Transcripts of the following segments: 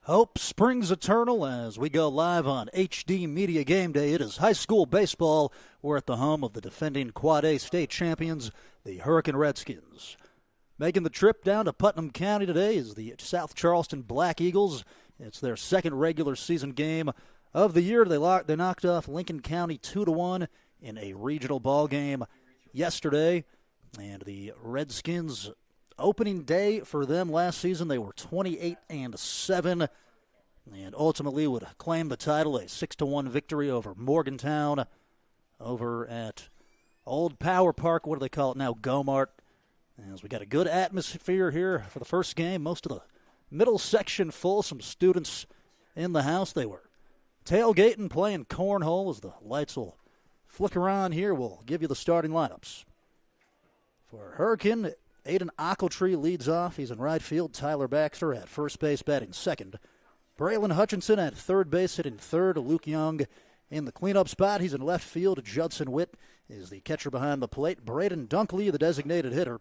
Hope springs eternal as we go live on HD Media Game Day. It is high school baseball. We're at the home of the defending Quad A state champions, the Hurricane Redskins. Making the trip down to Putnam County today is the South Charleston Black Eagles. It's their second regular season game of the year. They knocked off Lincoln County 2-1 in a regional ball game yesterday. And the Redskins, opening day for them last season, they were 28-7, and ultimately would claim the title, a 6-1 victory over Morgantown over at Old Power Park. What do they call it now? Gomart. As we got a good atmosphere here for the first game. Most of the middle section full. Some students in the house. They were tailgating, playing cornhole. As the lights will flicker on here, we'll give you the starting lineups. For Hurricane, Aiden Ochiltree leads off. He's in right field. Tyler Baxter at first base, batting second. Braylon Hutchinson at third base, hitting third. Luke Young in the cleanup spot. He's in left field. Judson Witt is the catcher behind the plate. Braden Dunkley, the designated hitter.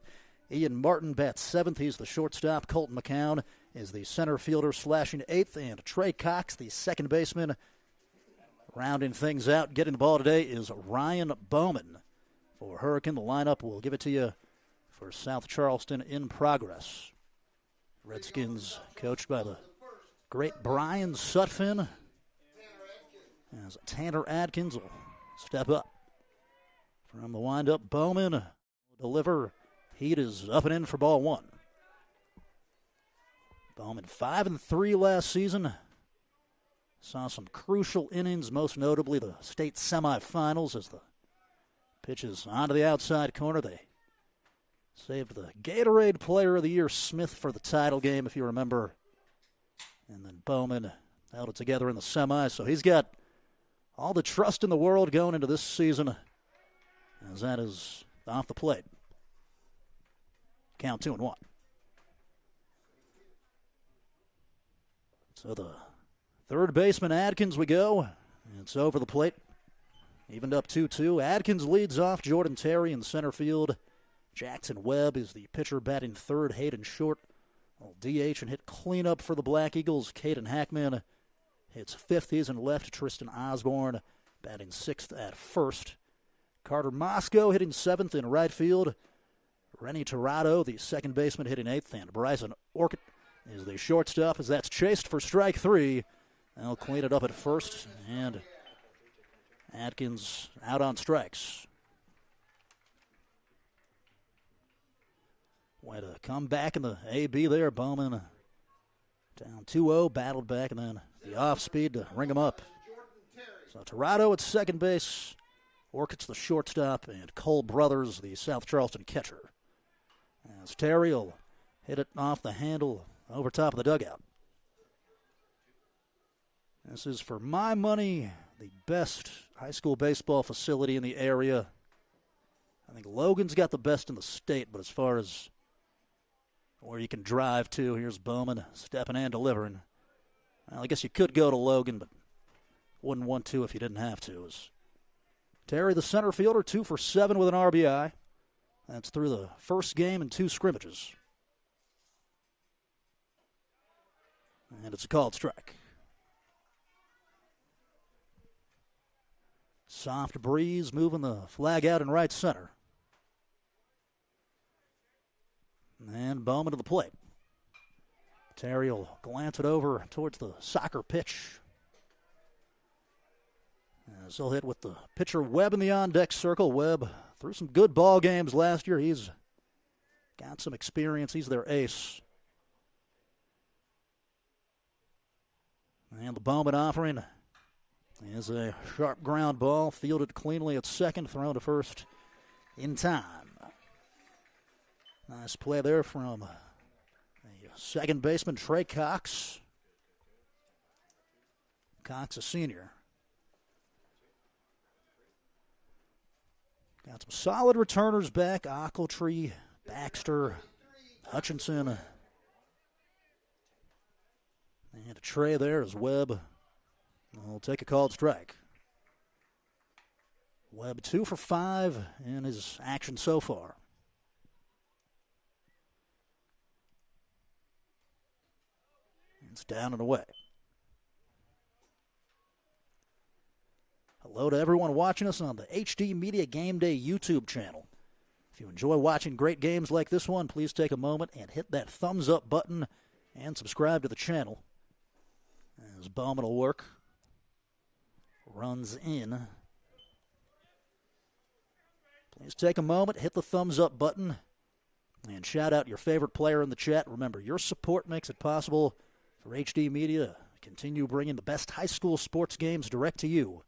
Ian Martin bats seventh. He's the shortstop. Colton McCown is the center fielder, slashing eighth. And Trey Cox, the second baseman. Rounding things out, getting the ball today is Ryan Bowman. For Hurricane, the lineup, we'll give it to you for South Charleston in progress. Redskins coached by the great Brian Sutphin, as Tanner Adkins will step up. From the windup, Bowman will deliver. Heat is up and in for ball one. Bowman 5-3 last season. Saw some crucial innings, most notably the state semifinals, as the pitches onto the outside corner. They saved the Gatorade Player of the Year, Smith, for the title game, if you remember. And then Bowman held it together in the semis. So he's got all the trust in the world going into this season, as that is off the plate. Count 2-1. So the third baseman, Adkins, we go. It's over the plate. Evened up 2-2. Adkins leads off. Jordan Terry in center field. Jackson Webb is the pitcher, batting third. Hayden Short will DH and hit cleanup for the Black Eagles. Caden Hackman hits fifth. He's in left. Tristan Osborne batting sixth at first. Carter Moscow hitting seventh in right field. Rennie Torado, the second baseman, hitting eighth. And Bryson Orchid is the shortstop, as that's chased for strike three. They'll clean it up at first. And Atkins out on strikes. Way to come back in the AB there. Bowman down 2-0, battled back, and then the off speed to ring him up. So Torado at second base, Orchid's the shortstop, and Cole Brothers, the South Charleston catcher. As Terry will hit it off the handle over top of the dugout. This is, for my money, the best high school baseball facility in the area. I think Logan's got the best in the state, but as far as where you can drive to, here's Bowman stepping and delivering. Well, I guess you could go to Logan, but wouldn't want to if you didn't have to. As Terry, the center fielder, 2 for 7 with an RBI. That's through the first game and 2 scrimmages. And it's a called strike. Soft breeze moving the flag out in right center. And Bowman to the plate. Terry will glance it over towards the soccer pitch. As he'll hit with the pitcher Webb in the on-deck circle. Webb threw some good ball games last year. He's got some experience. He's their ace. And the Bowman offering is a sharp ground ball, fielded cleanly at second, thrown to first in time. Nice play there from the second baseman, Trey Cox. Cox, a senior. Got some solid returners back. Ochiltree, Baxter, Hutchinson. And a Trey there as Webb will take a called strike. Webb 2 for 5 in his action so far. It's down and away. Hello to everyone watching us on the HD Media Game Day YouTube channel. If you enjoy watching great games like this one, please take a moment and hit that thumbs up button and subscribe to the channel. As Bowman will work. Runs in. Please take a moment, hit the thumbs up button, and shout out your favorite player in the chat. Remember, your support makes it possible for HD Media to continue bringing the best high school sports games direct to you,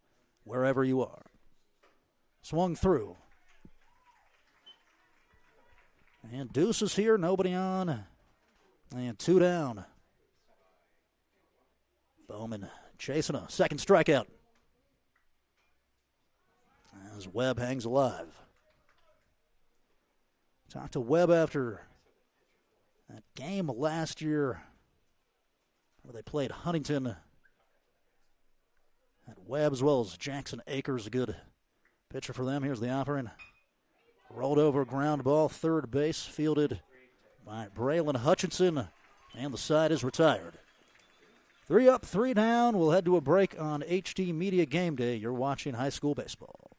wherever you are. Swung through. And Deuce is here, nobody on. And 2 down. Bowman chasing a second strikeout. As Webb hangs alive. Talked to Webb after that game last year where they played Huntington. At Webb as well as Jackson Akers, a good pitcher for them. Here's the offering. Rolled over ground ball, third base, fielded by Braylon Hutchinson, and the side is retired. 3 up, 3 down. We'll head to a break on HD Media Game Day. You're watching high school baseball.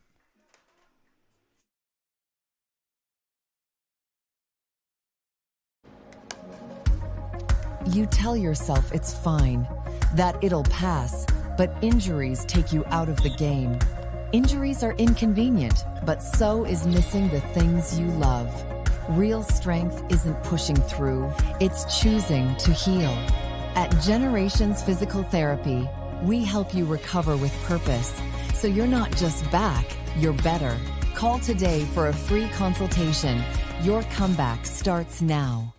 You tell yourself it's fine, that it'll pass, but injuries take you out of the game. Injuries are inconvenient, but so is missing the things you love. Real strength isn't pushing through, it's choosing to heal. At Generations Physical Therapy, we help you recover with purpose, so you're not just back, you're better. Call today for a free consultation. Your comeback starts now.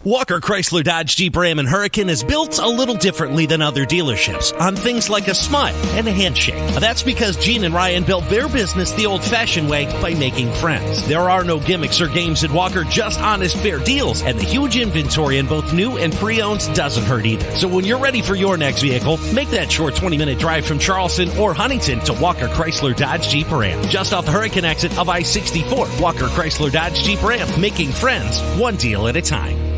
Walker Chrysler Dodge Jeep Ram and Hurricane is built a little differently than other dealerships on things like a smile and a handshake. That's because Gene and Ryan built their business the old-fashioned way by making friends. There are no gimmicks or games at Walker, just honest, fair deals, and the huge inventory in both new and pre-owns doesn't hurt either. So when you're ready for your next vehicle, make that short 20-minute drive from Charleston or Huntington to Walker Chrysler Dodge Jeep Ram. Just off the Hurricane exit of I-64, Walker Chrysler Dodge Jeep Ram, making friends one deal at a time.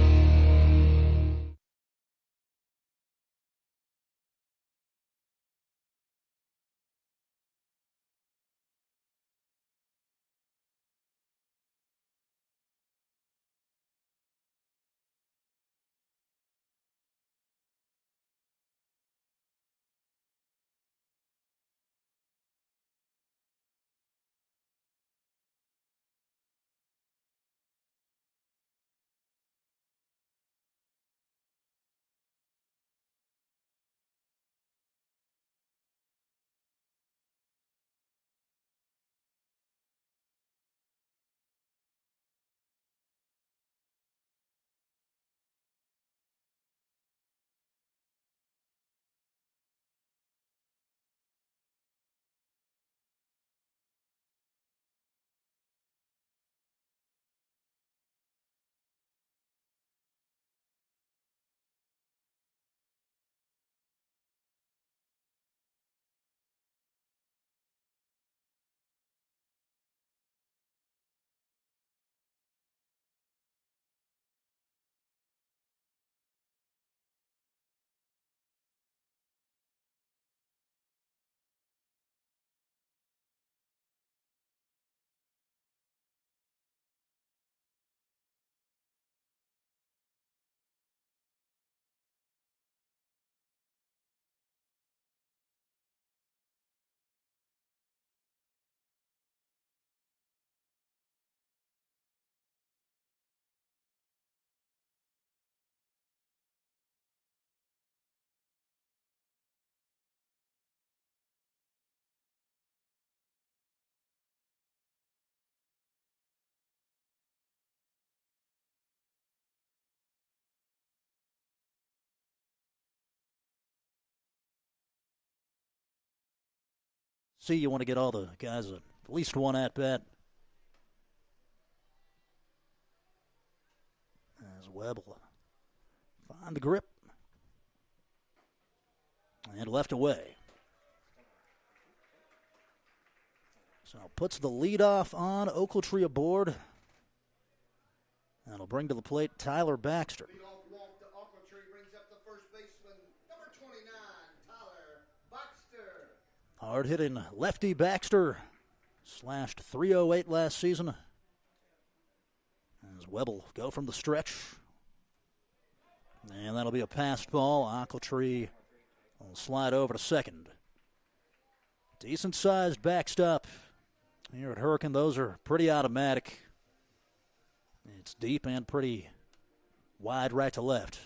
See, you want to get all the guys at least one at-bat. As Webb will find the grip. And left away. So puts the leadoff on, Oakletree aboard. That'll bring to the plate Tyler Baxter. Leadoff walk to Oakletree brings Hard-hitting lefty Baxter slashed .308 last season. As Webb will go from the stretch. And that'll be a passed ball. Ochiltree will slide over to second. Decent-sized backstop here at Hurricane. Those are pretty automatic. It's deep and pretty wide right to left.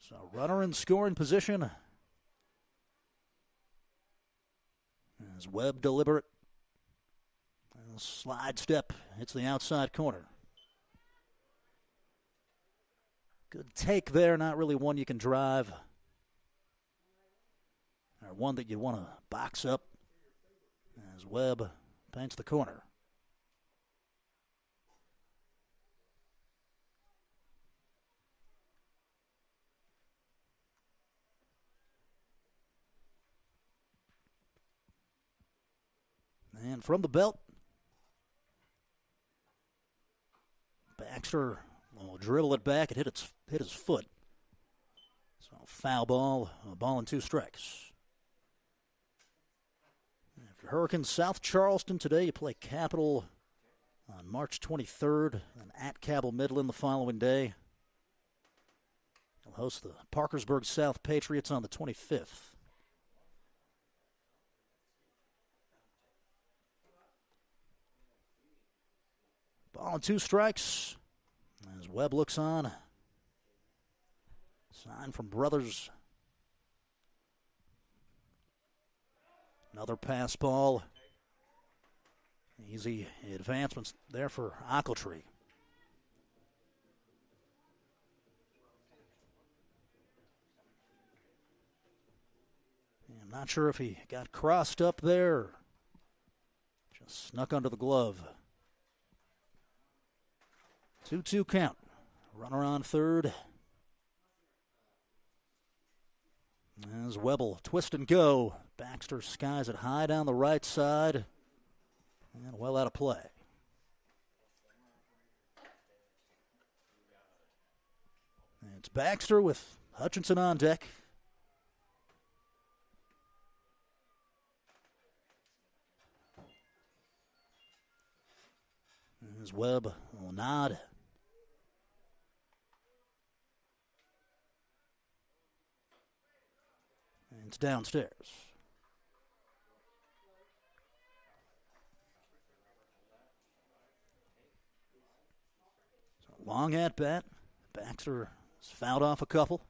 So runner in scoring position. As Webb deliberate. Slide step hits the outside corner. Good take there, not really one you can drive. Or one that you want to box up. As Webb paints the corner. And from the belt, Baxter will dribble it back. It hit his foot. So foul ball, a ball and 2 strikes. After Hurricanes, South Charleston today, you play Capital on March 23rd, and at Cabell Midland the following day. You'll host the Parkersburg South Patriots on the 25th. Ball and 2 strikes as Webb looks on. Sign from Brothers. Another pass ball. Easy advancements there for Ochiltree. I'm not sure if he got crossed up there or just snuck under the glove. 2-2 count. Runner on third. As Webb will twist and go. Baxter skies it high down the right side. And well out of play. It's Baxter with Hutchinson on deck. As Webb will nod. And it's downstairs. So long at bat. Baxter has fouled off a couple.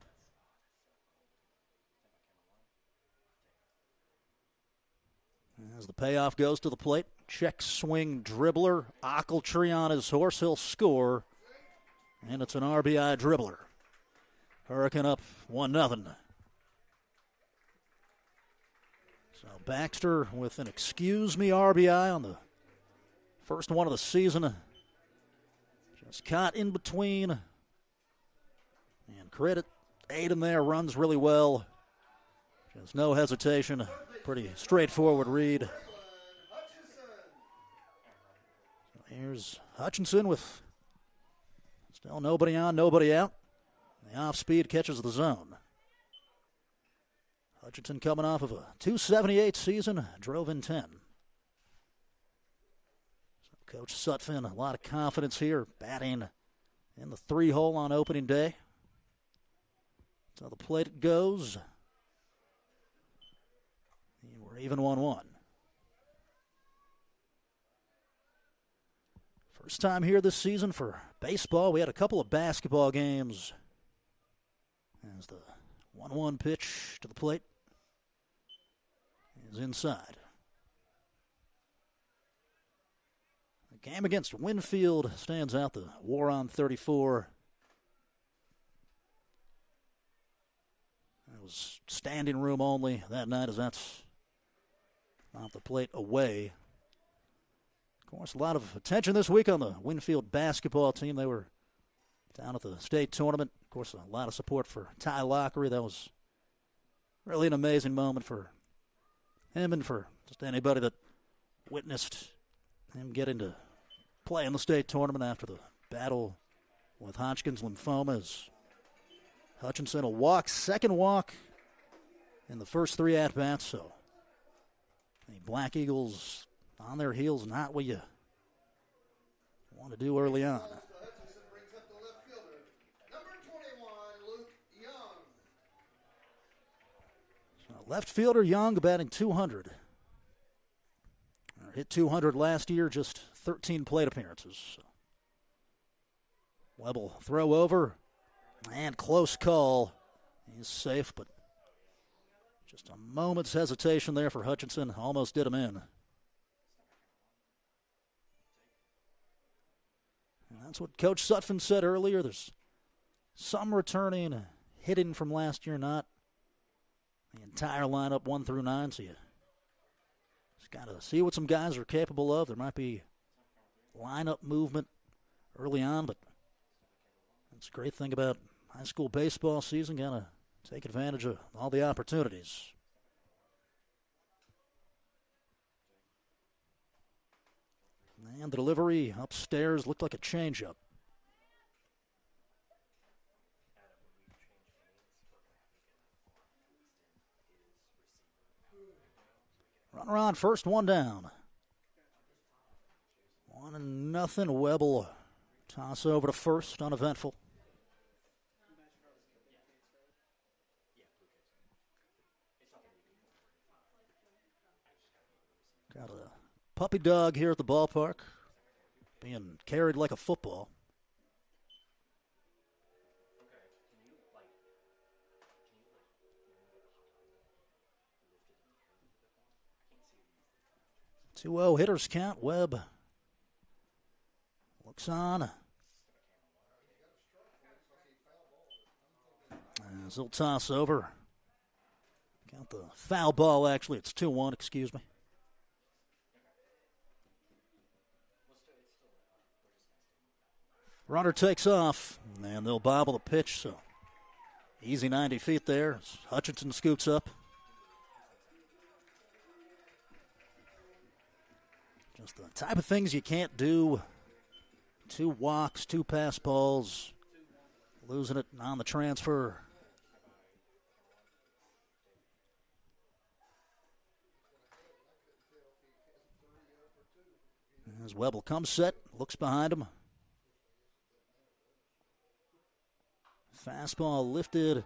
As the payoff goes to the plate, check swing dribbler, Ochiltree on his horse, he'll score, and it's an RBI dribbler. Hurricane up 1-0. So Baxter with an excuse me RBI on the first one of the season. Just caught in between. And credit Aiden there, runs really well. Just no hesitation. Pretty straightforward read. So here's Hutchinson with still nobody on, nobody out. The off-speed catches the zone. Hutchinson coming off of a .278 season, drove in 10. So Coach Sutphin, a lot of confidence here, batting in the 3-hole on opening day. So the plate it goes. We're even 1-1. First time here this season for baseball. We had a couple of basketball games. As the 1-1 pitch to the plate is inside. The game against Winfield stands out. The War on 34. It was standing room only that night, as that's off the plate away. Of course, a lot of attention this week on the Winfield basketball team. They were down at the state tournament. Of course, a lot of support for Ty Lockery. That was really an amazing moment for him and for just anybody that witnessed him getting to play in the state tournament after the battle with Hodgkin's lymphoma. As Hutchinson will walk, second walk in the first 3 at-bats. So the Black Eagles on their heels, not what you want to do early on. So left fielder Young batting 200. Hit 200 last year, just 13 plate appearances. So Webb will throw over, and close call. He's safe, but just a moment's hesitation there for Hutchinson. Almost did him in. And that's what Coach Sutphin said earlier. There's some returning, hitting from last year, not the entire lineup 1 through 9. So you just got to see what some guys are capable of. There might be lineup movement early on, but that's a great thing about high school baseball season. Got to take advantage of all the opportunities. And the delivery upstairs looked like a changeup. Runner on first, 1 down. 1-0. Webb will toss over to first, uneventful. Got a puppy dog here at the ballpark, being carried like a football. Two-0 hitters count. Webb looks on. As he'll toss over. Count the foul ball, actually. It's 2-1, excuse me. Runner takes off, and they'll bobble the pitch, so easy 90 feet there. Hutchinson scoots up. Just the type of things you can't do. 2 walks, 2 pass balls, losing it on the transfer. As Webb will come set, looks behind him. Fastball lifted,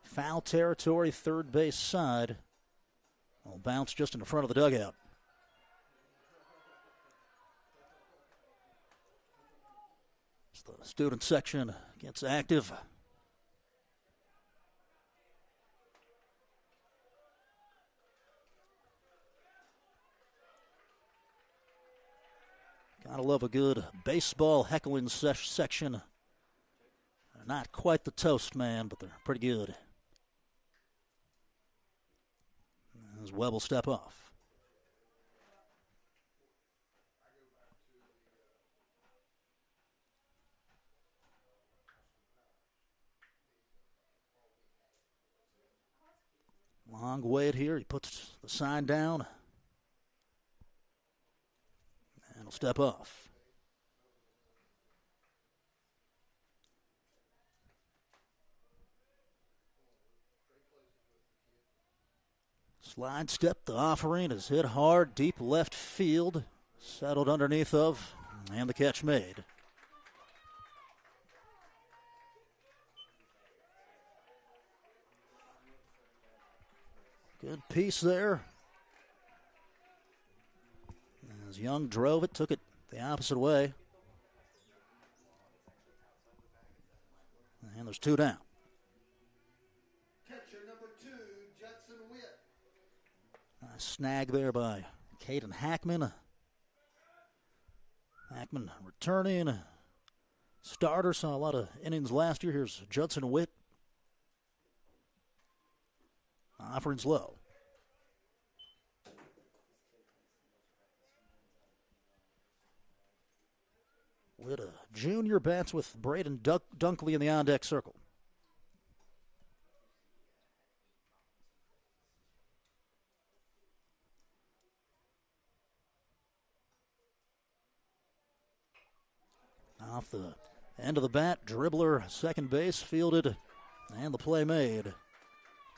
foul territory, third base side. Will bounce just in the front of the dugout. As the student section gets active. Gotta love a good baseball heckling section. They're not quite the toast man, but they're pretty good. As Webb will step off. Long wait here. He puts the sign down. And he'll step off. Slide step, the offering is hit hard, deep left field. Settled underneath of, and the catch made. Good piece there. As Young drove it, took it the opposite way. And there's 2 down. Nice snag there by Caden Hackman. Hackman returning. Starter, saw a lot of innings last year. Here's Judson Witt. Offering's low. Witt, a junior, bats with Braden Dunkley in the on-deck circle. Off the End of the bat, dribbler, second base, fielded, and the play made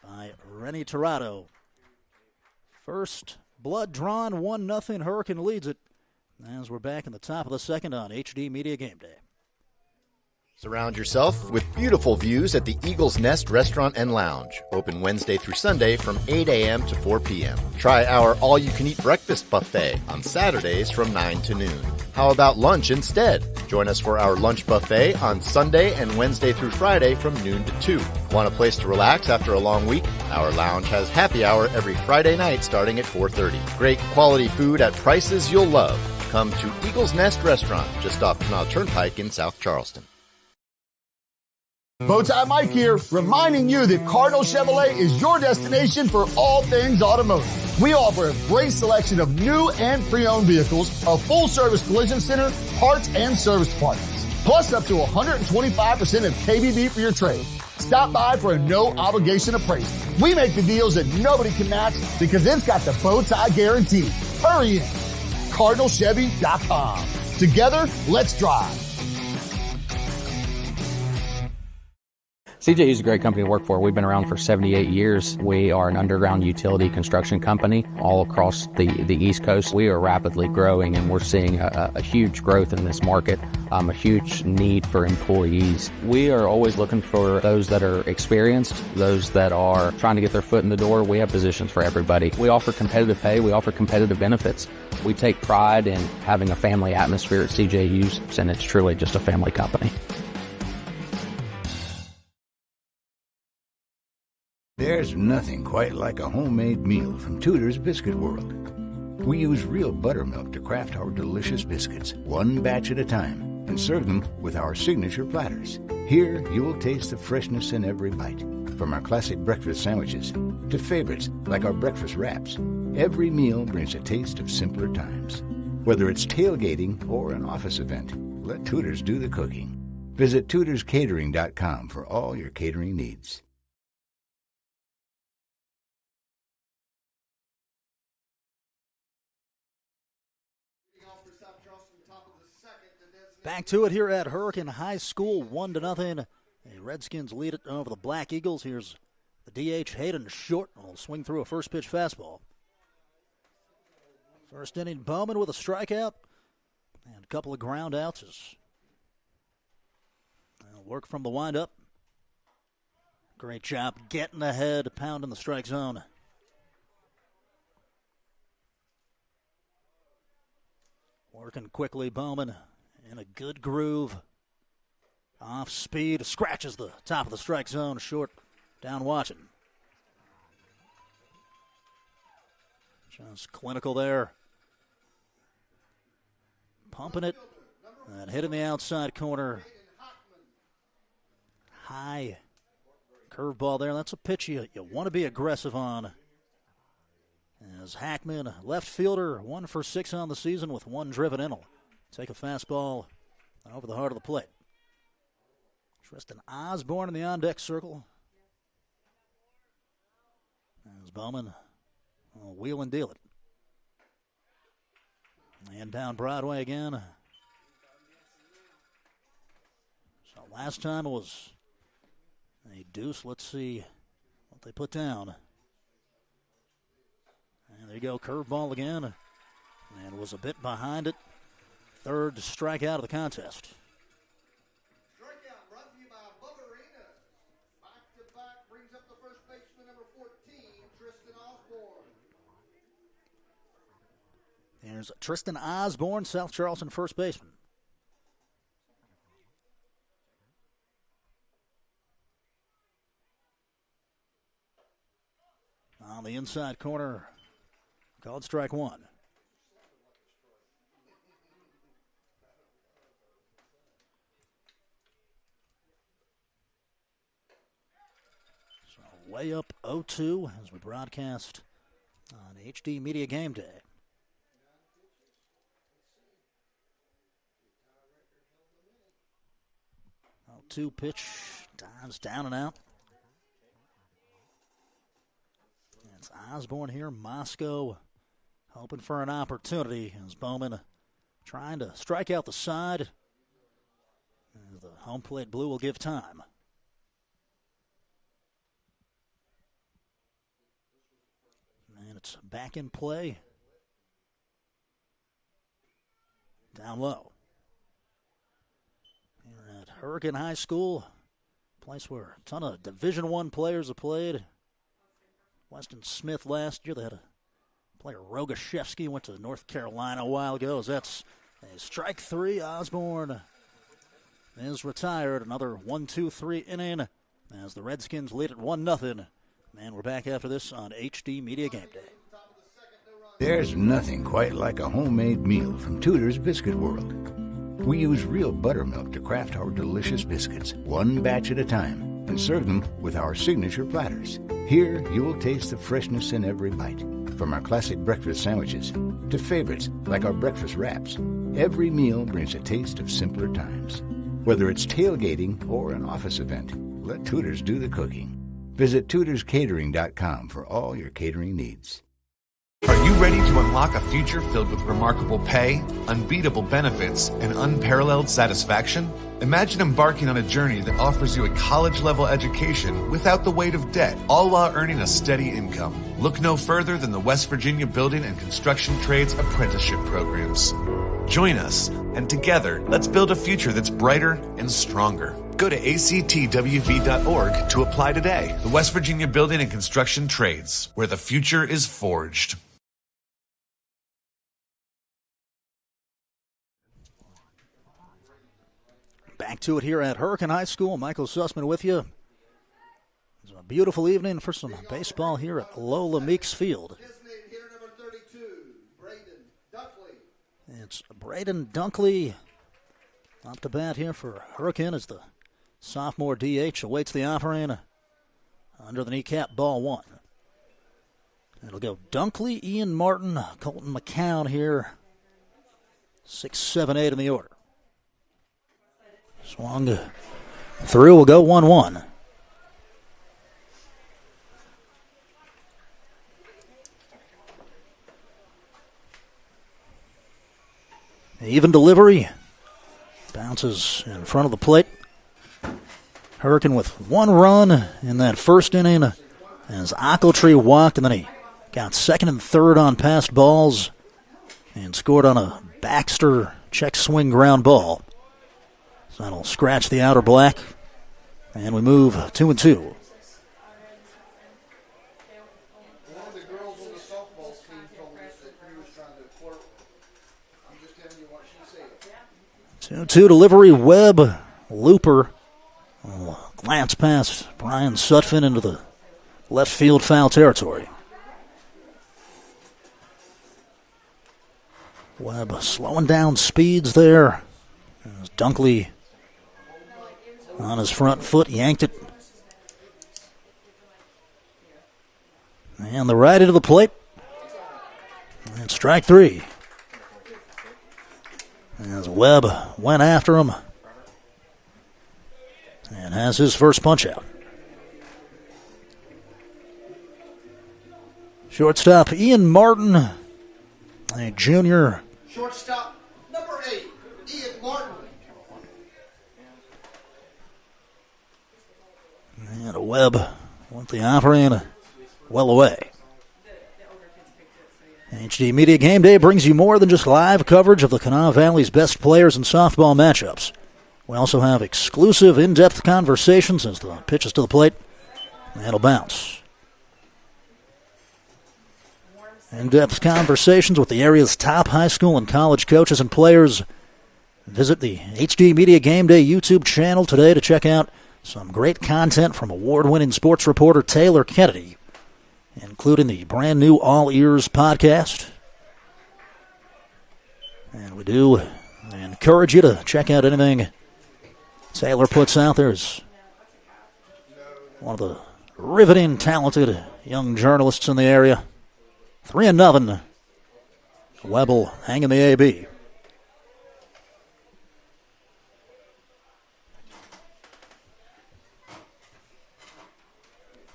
by Rennie Tirado. First blood drawn, 1-0. Hurricane leads it as we're back in the top of the second on HD Media Game Day. Surround yourself with beautiful views at the Eagle's Nest Restaurant and Lounge. Open Wednesday through Sunday from 8 a.m. to 4 p.m. Try our all-you-can-eat breakfast buffet on Saturdays from 9 to noon. How about lunch instead? Join us for our lunch buffet on Sunday and Wednesday through Friday from noon to 2. Want a place to relax after a long week? Our lounge has happy hour every Friday night starting at 4:30. Great quality food at prices you'll love. Come to Eagle's Nest Restaurant just off Canal Turnpike in South Charleston. Bowtie Mike here, reminding you that Cardinal Chevrolet is your destination for all things automotive. We offer a great selection of new and pre-owned vehicles, a full-service collision center, parts and service departments, plus up to 125% of KBB for your trade. Stop by for a no-obligation appraisal. We make the deals that nobody can match because it's got the Bowtie guarantee. Hurry in. CardinalChevy.com. Together, let's drive. CJU is a great company to work for. We've been around for 78 years. We are an underground utility construction company all across the East Coast. We are rapidly growing, and we're seeing a huge growth in this market, a huge need for employees. We are always looking for those that are experienced, those that are trying to get their foot in the door. We have positions for everybody. We offer competitive pay. We offer competitive benefits. We take pride in having a family atmosphere at CJU's, and it's truly just a family company. There's nothing quite like a homemade meal from Tudor's Biscuit World. We use real buttermilk to craft our delicious biscuits, one batch at a time, and serve them with our signature platters. Here, you'll taste the freshness in every bite, from our classic breakfast sandwiches to favorites like our breakfast wraps. Every meal brings a taste of simpler times. Whether it's tailgating or an office event, let Tudor's do the cooking. Visit tudorscatering.com for all your catering needs. Back to it here at Hurricane High School, 1-0. The Redskins lead it over the Black Eagles. Here's the DH, Hayden Short. Will swing through a first pitch fastball. First inning, Bowman with a strikeout and a couple of ground outs. They'll work from the windup. Great job getting ahead, pounding the strike zone. Working quickly, Bowman. In a good groove. Off speed. Scratches the top of the strike zone. Short down watching. Just clinical there. Pumping it. And hitting the outside corner. High curveball there. That's a pitch you want to be aggressive on. As Hackman, left fielder, 1 for 6 on the season with 1 driven in. Take a fastball over the heart of the plate. Tristan Osborne in the on-deck circle. As Bowman will wheel and deal it. And down Broadway again. So last time it was a deuce. Let's see what they put down. And there you go, curveball again. And was a bit behind it. Third strikeout of the contest. Strikeout brought to you by Bubba Arena. Back-to-back brings up the first baseman, number 14, Tristan Osborne. There's Tristan Osborne, South Charleston first baseman. On the inside corner, called strike 1. Way up 0-2 as we broadcast on HD Media Game Day. 0-2 pitch, dives down and out. It's Osborne here, Moscow hoping for an opportunity as Bowman trying to strike out the side. As the Home plate blue will give time. And it's back in play. Down low. Here at Hurricane High School, a place where a ton of Division I players have played. Weston Smith last year, they had a player, Rogaszewski, went to North Carolina a while ago. That's a strike three. Osborne is retired. Another 1-2-3 inning as the Redskins lead at 1-0. And we're back after this on HD Media Game Day. There's nothing quite like a homemade meal from Tudor's Biscuit World. We use real buttermilk to craft our delicious biscuits, one batch at a time, and serve them with our signature platters. Here, you'll taste the freshness in every bite. From our classic breakfast sandwiches to favorites like our breakfast wraps, every meal brings a taste of simpler times. Whether it's tailgating or an office event, let Tudor's do the cooking. Visit tudorscatering.com for all your catering needs. Are you ready to unlock a future filled with remarkable pay, unbeatable benefits, and unparalleled satisfaction? Imagine embarking on a journey that offers you a college-level education without the weight of debt, all while earning a steady income. Look no further than the West Virginia Building and Construction Trades Apprenticeship Programs. Join us, and together, let's build a future that's brighter and stronger. Go to actwv.org to apply today. The West Virginia Building and Construction Trades, where the future is forged. Back to it here at Hurricane High School. Michael Sussman with you. It's a beautiful evening for some baseball here at Lola Meeks Field. It's Braden Dunkley up to bat here for Hurricane as the sophomore DH awaits the offering under the kneecap, ball one. It'll go Dunkley, Ian Martin, Colton McCown here. 6, 7, 8 in the order. Swung through, will go 1-1. Even delivery. Bounces in front of the plate. Hurricane with one run in that first inning as Ochiltree walked, and then he got second and third on passed balls and scored on a Baxter check swing ground ball. So that'll scratch the outer black, and we move 2-2. One of the girls on the softball team told us that you was trying to flirt. I'm just telling you what she said. 2-2 delivery, Webb, looper. Glance past Brian Sutphin into the left field foul territory. Webb slowing down speeds there. As Dunkley on his front foot, yanked it. And the righty to the plate. And strike three. As Webb went after him and has his first punch out. Shortstop Ian Martin, a junior. Shortstop number 8, Ian Martin. And a Webb with the offering well away. HD Media Game Day brings you more than just live coverage of the Kanawha Valley's best players and softball matchups. We also have exclusive in-depth conversations as the pitch is to the plate. That'll bounce. In-depth conversations with the area's top high school and college coaches and players. Visit the HD Media Game Day YouTube channel today to check out some great content from award-winning sports reporter Taylor Kennedy, including the brand new All Ears podcast. And we do encourage you to check out anything Taylor puts out there. Is one of the riveting, talented young journalists in the area. 3-0. Webb hanging the AB.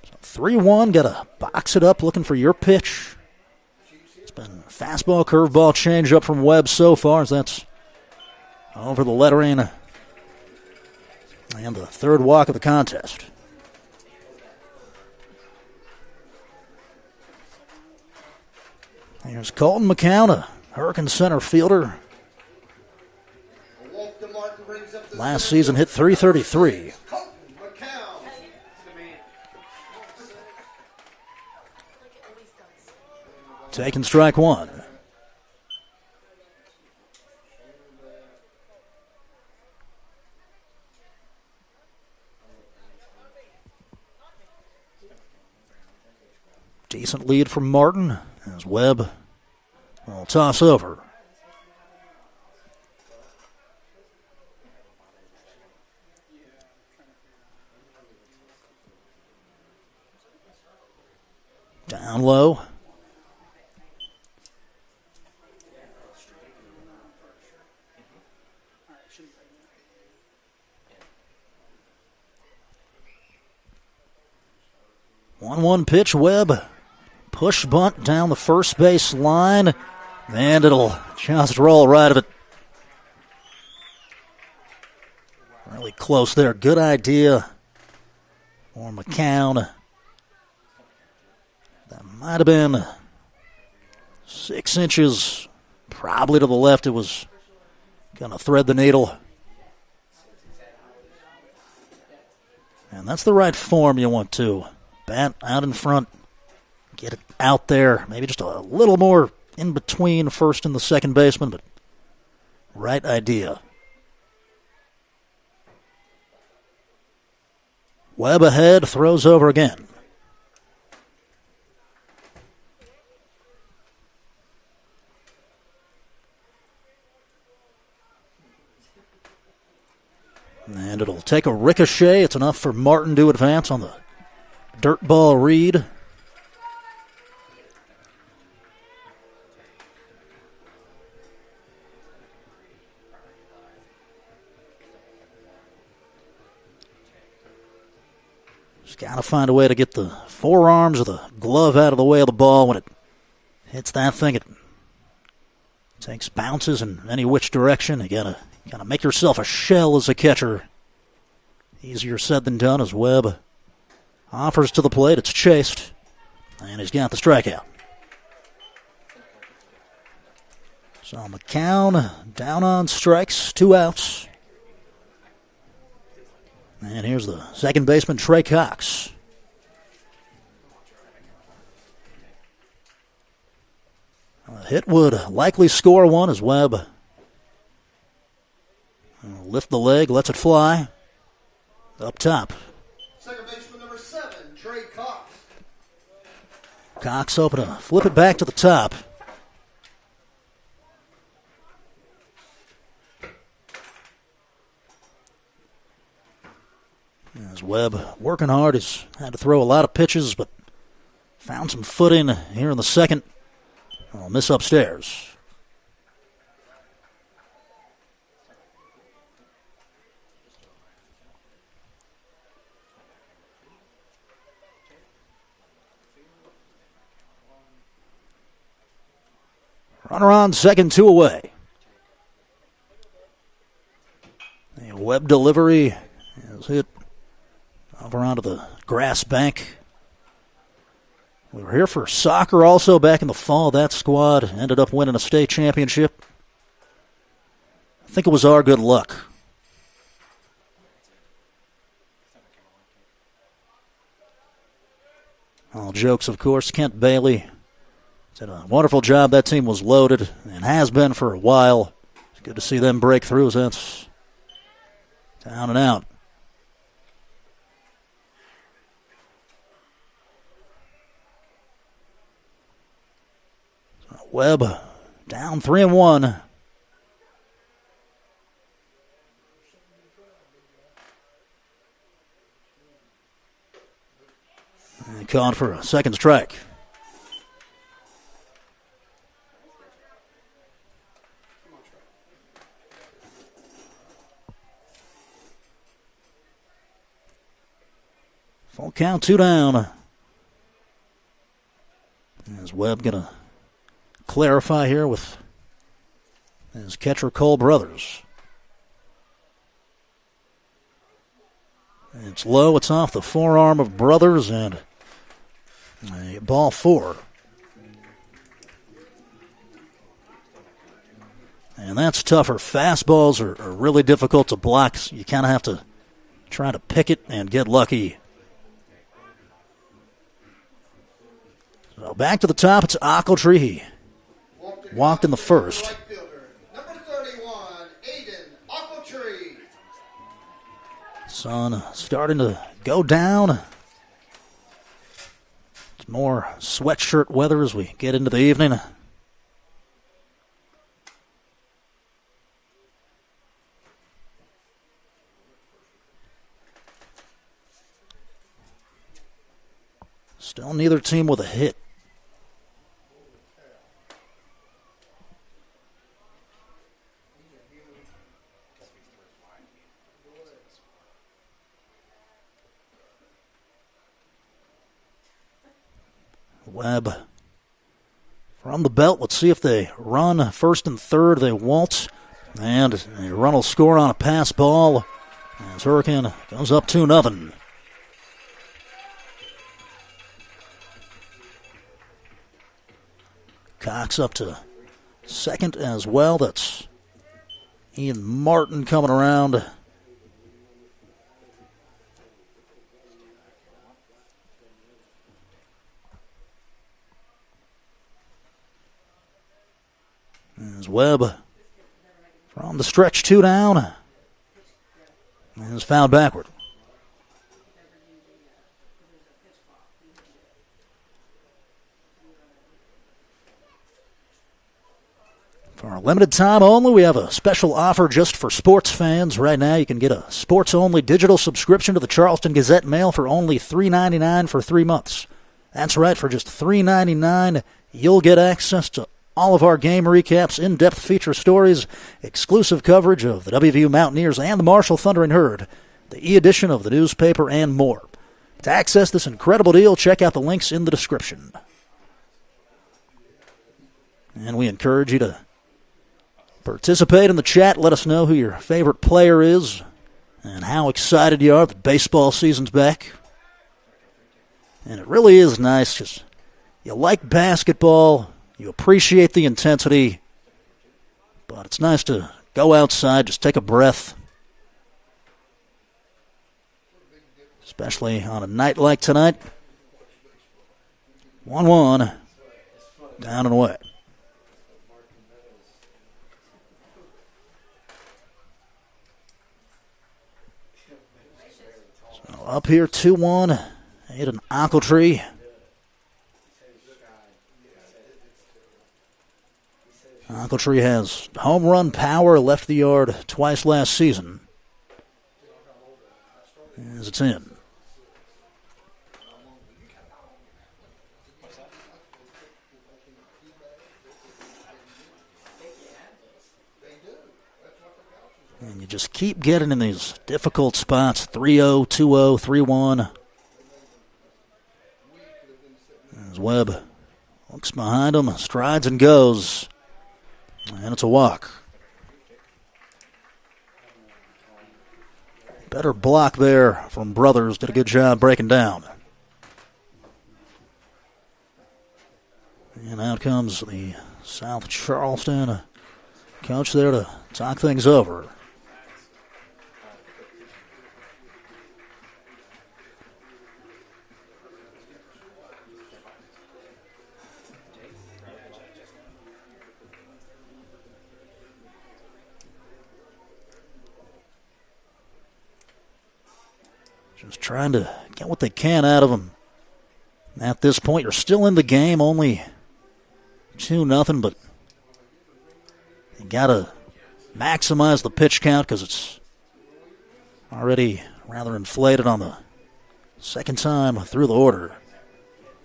So 3-1, got to box it up looking for your pitch. It's been fastball, curveball, changeup from Webb so far as that's over the lettering. And the third walk of the contest. Here's Colton McCown, Hurricane center fielder. Last season hit .333. Taking strike one. Decent lead from Martin as Webb will toss over. Down low. One pitch, Webb. Push bunt down the first base line, and it'll just roll right of it. Really close there. Good idea for McCown. That might have been 6 inches, probably to the left. It was going to thread the needle. And that's the right form you want to. Bat out in front. Get it out there. Maybe just a little more in between first and the second baseman, but right idea. Webb ahead, throws over again. And it'll take a ricochet. It's enough for Martin to advance on the dirt ball read. Just got to find a way to get the forearms or the glove out of the way of the ball when it hits that thing. It takes bounces in any which direction. You gotta make yourself a shell as a catcher. Easier said than done as Webb offers to the plate. It's chased, and he's got the strikeout. So McCown down on strikes, 2 outs. And here's the second baseman, Trey Cox. A hit would likely score one as Webb lift the leg, lets it fly. Up top. Second baseman number 7, Trey Cox. Cox open to flip it back to the top. As Webb working hard, he's had to throw a lot of pitches, but found some footing here in the second. I'll miss upstairs. Runner on second, 2 away. The Webb delivery is hit over onto the grass bank. We were here for soccer also back in the fall. That squad ended up winning a state championship. I think it was our good luck. All jokes, of course. Kent Bailey did a wonderful job. That team was loaded and has been for a while. It's good to see them break through as that's down and out. Webb down 3-1. And called for a second strike. Full count, 2 down. Is Webb going to clarify here with his catcher Cole Brothers? It's low. It's off the forearm of Brothers, and a ball 4. And that's tougher. Fastballs are really difficult to block. So you kind of have to try to pick it and get lucky. So back to the top. It's Ochiltree. He walked in the first. Number 31, Aiden Ochiltree. Sun starting to go down. It's more sweatshirt weather as we get into the evening. Still neither team with a hit. Webb from the belt. Let's see if they run first and third. They won't. And a run will score on a pass ball as Hurricane goes up 2-0. Cox up to second as well. That's Ian Martin coming around. As Webb from the stretch, 2 down. And is fouled backward. For a limited time only, we have a special offer just for sports fans. Right now, you can get a sports-only digital subscription to the Charleston Gazette Mail for only $3.99 for 3 months. That's right, for just $3.99, you'll get access to all of our game recaps, in-depth feature stories, exclusive coverage of the WVU Mountaineers and the Marshall Thundering Herd, the e-edition of the newspaper, and more. To access this incredible deal, check out the links in the description. And we encourage you to participate in the chat. Let us know who your favorite player is and how excited you are that baseball season's back. And it really is nice because you like basketball, you appreciate the intensity, but it's nice to go outside, just take a breath, especially on a night like tonight. 1-1, down and away. So up here, 2-1, Aiden Ochiltree. Ochiltree has home run power, left the yard twice last season. As it's in. And you just keep getting in these difficult spots. 3-0, 2-0, 3-1. As Webb looks behind him, strides and goes. And it's a walk. Better block there from Brothers. Did a good job breaking down. And out comes the South Charleston coach there to talk things over. Just trying to get what they can out of them. At this point, you're still in the game, only 2-0, but you got to maximize the pitch count because it's already rather inflated on the second time through the order.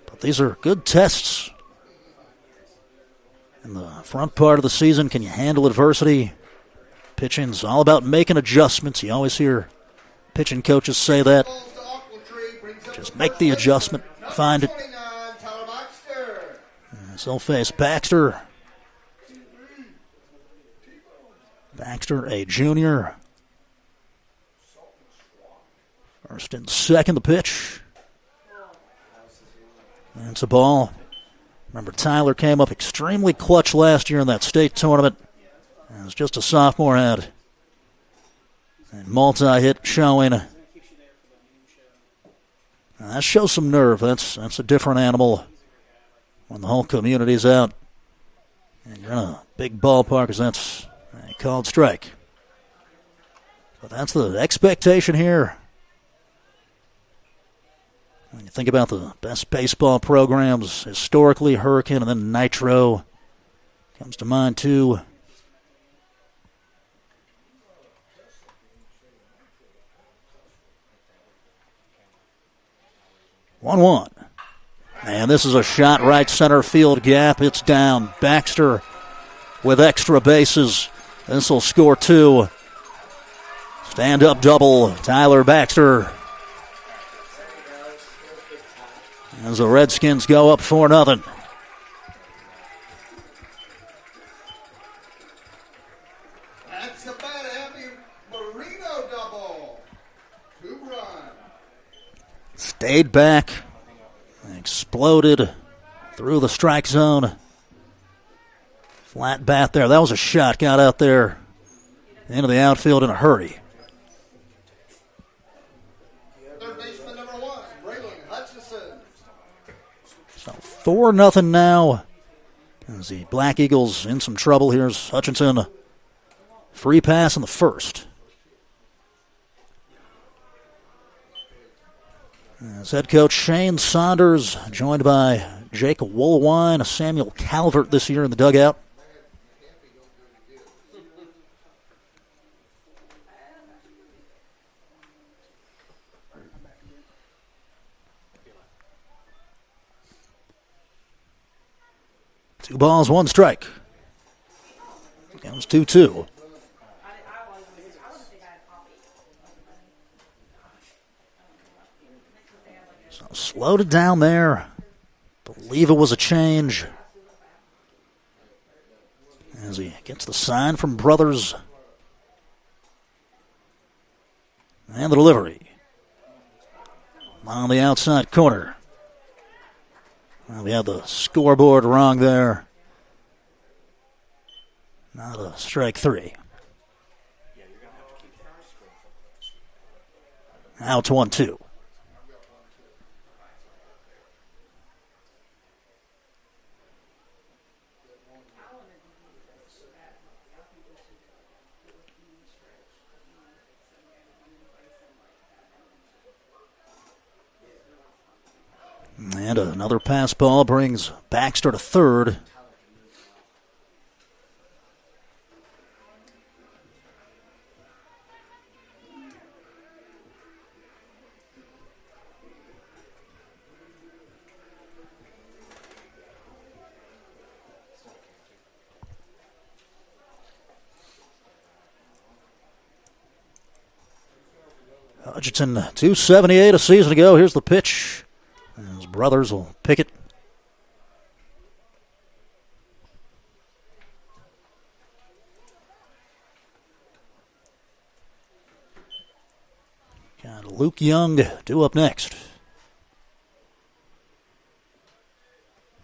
But these are good tests. In the front part of the season, can you handle adversity? Pitching's all about making adjustments. You always hear pitching coaches say that. Just make the adjustment, find it. So they'll face Baxter. Baxter, a junior. First and second, the pitch. And it's a ball. Remember, Tyler came up extremely clutch last year in that state tournament. As just a sophomore had a multi-hit showing. Now, that shows some nerve. That's a different animal when the whole community's out. And you're in a big ballpark, as that's a called strike. But that's the expectation here. When you think about the best baseball programs, historically, Hurricane and then Nitro comes to mind too. One. And this is a shot right center field gap. It's down. Baxter with extra bases. This will score 2. Stand-up double. Tyler Baxter. As the Redskins go up 4-0. That's a bad happy Marino double. 2-run. Stayed back. Exploded through the strike zone. Flat bat there. That was a shot. Got out there into the outfield in a hurry. Third baseman number 1, Braylon Hutchison. So 4-0 now. As the Black Eagles in some trouble. Here's Hutchinson. Free pass in the first. As head coach Shane Saunders, joined by Jake Woolwine, Samuel Calvert this year in the dugout. Two balls, one strike. Comes 2-2. So slowed it down there. Believe it was a change. As he gets the sign from Brothers. And the delivery. On the outside corner. Well, we have the scoreboard wrong there. Not a strike 3. Now it's 1-2. And another pass ball brings Baxter to third. Hutchinson, 278 a season ago. Here's the pitch. His Brothers will pick it. Got Luke Young due up next.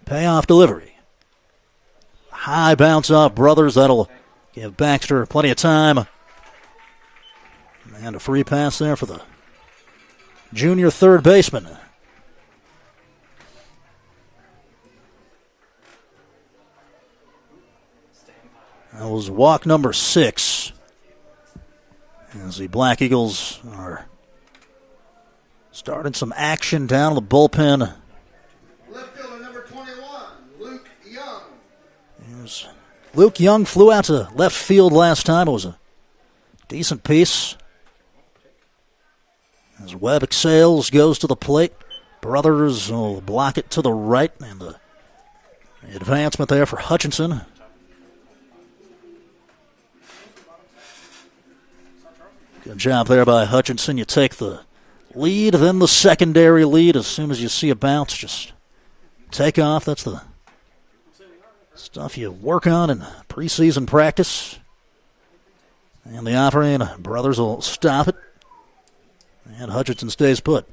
Payoff delivery. High bounce off Brothers. That'll give Baxter plenty of time. And a free pass there for the junior third baseman. That was walk number 6. As the Black Eagles are starting some action down in the bullpen. Left fielder number 21, Luke Young. Luke Young flew out to left field last time. It was a decent piece. As Webb exhales, goes to the plate. Brothers will block it to the right. And the advancement there for Hutchinson. Good job there by Hutchinson. You take the lead, then the secondary lead. As soon as you see a bounce, just take off. That's the stuff you work on in preseason practice. And the offering, Brothers will stop it. And Hutchinson stays put.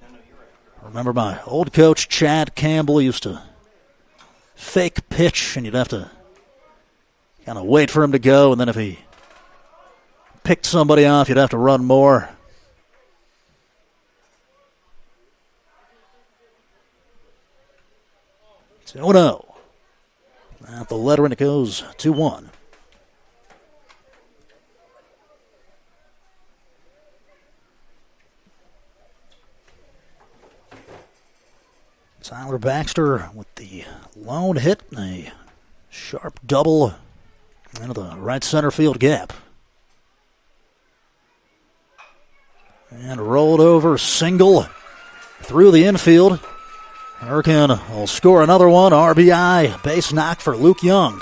Remember my old coach, Chad Campbell, used to fake pitch, and you'd have to kind of wait for him to go, and then if he picked somebody off, you'd have to run more. It's 0-0. At the letter, and it goes 2-1. Tyler Baxter with the lone hit, a sharp double into the right center field gap. And rolled over, single through the infield. Hurricane will score another one. RBI, base knock for Luke Young.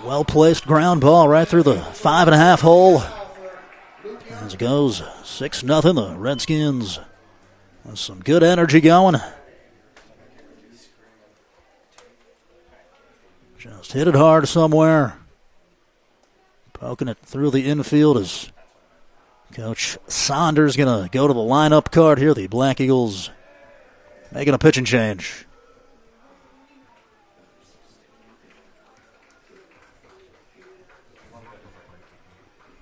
Well-placed ground ball right through the 5.5 hole. As it goes 6-0, the Redskins with some good energy going. Just hit it hard somewhere. Poking it through the infield as Coach Saunders going to go to the lineup card here. The Black Eagles making a pitching change.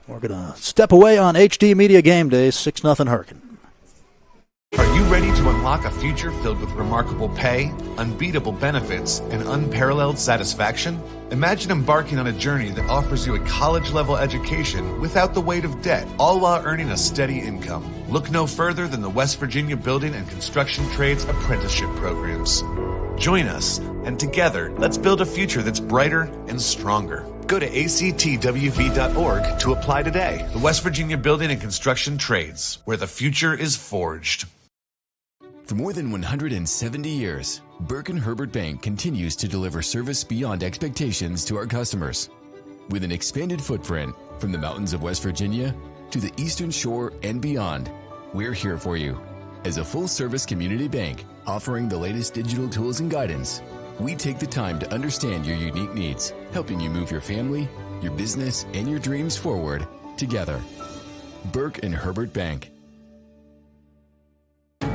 We're going to step away on HD Media Game Day, 6-0 Hurricane. Are you ready to unlock a future filled with remarkable pay, unbeatable benefits, and unparalleled satisfaction? Imagine embarking on a journey that offers you a college-level education without the weight of debt, all while earning a steady income. Look no further than the West Virginia Building and Construction Trades Apprenticeship Programs. Join us, and together, let's build a future that's brighter and stronger. Go to actwv.org to apply today. The West Virginia Building and Construction Trades, where the future is forged. For more than 170 years, Burke & Herbert Bank continues to deliver service beyond expectations to our customers. With an expanded footprint from the mountains of West Virginia to the Eastern Shore and beyond, we're here for you. As a full-service community bank offering the latest digital tools and guidance, we take the time to understand your unique needs, helping you move your family, your business, and your dreams forward together. Burke & Herbert Bank.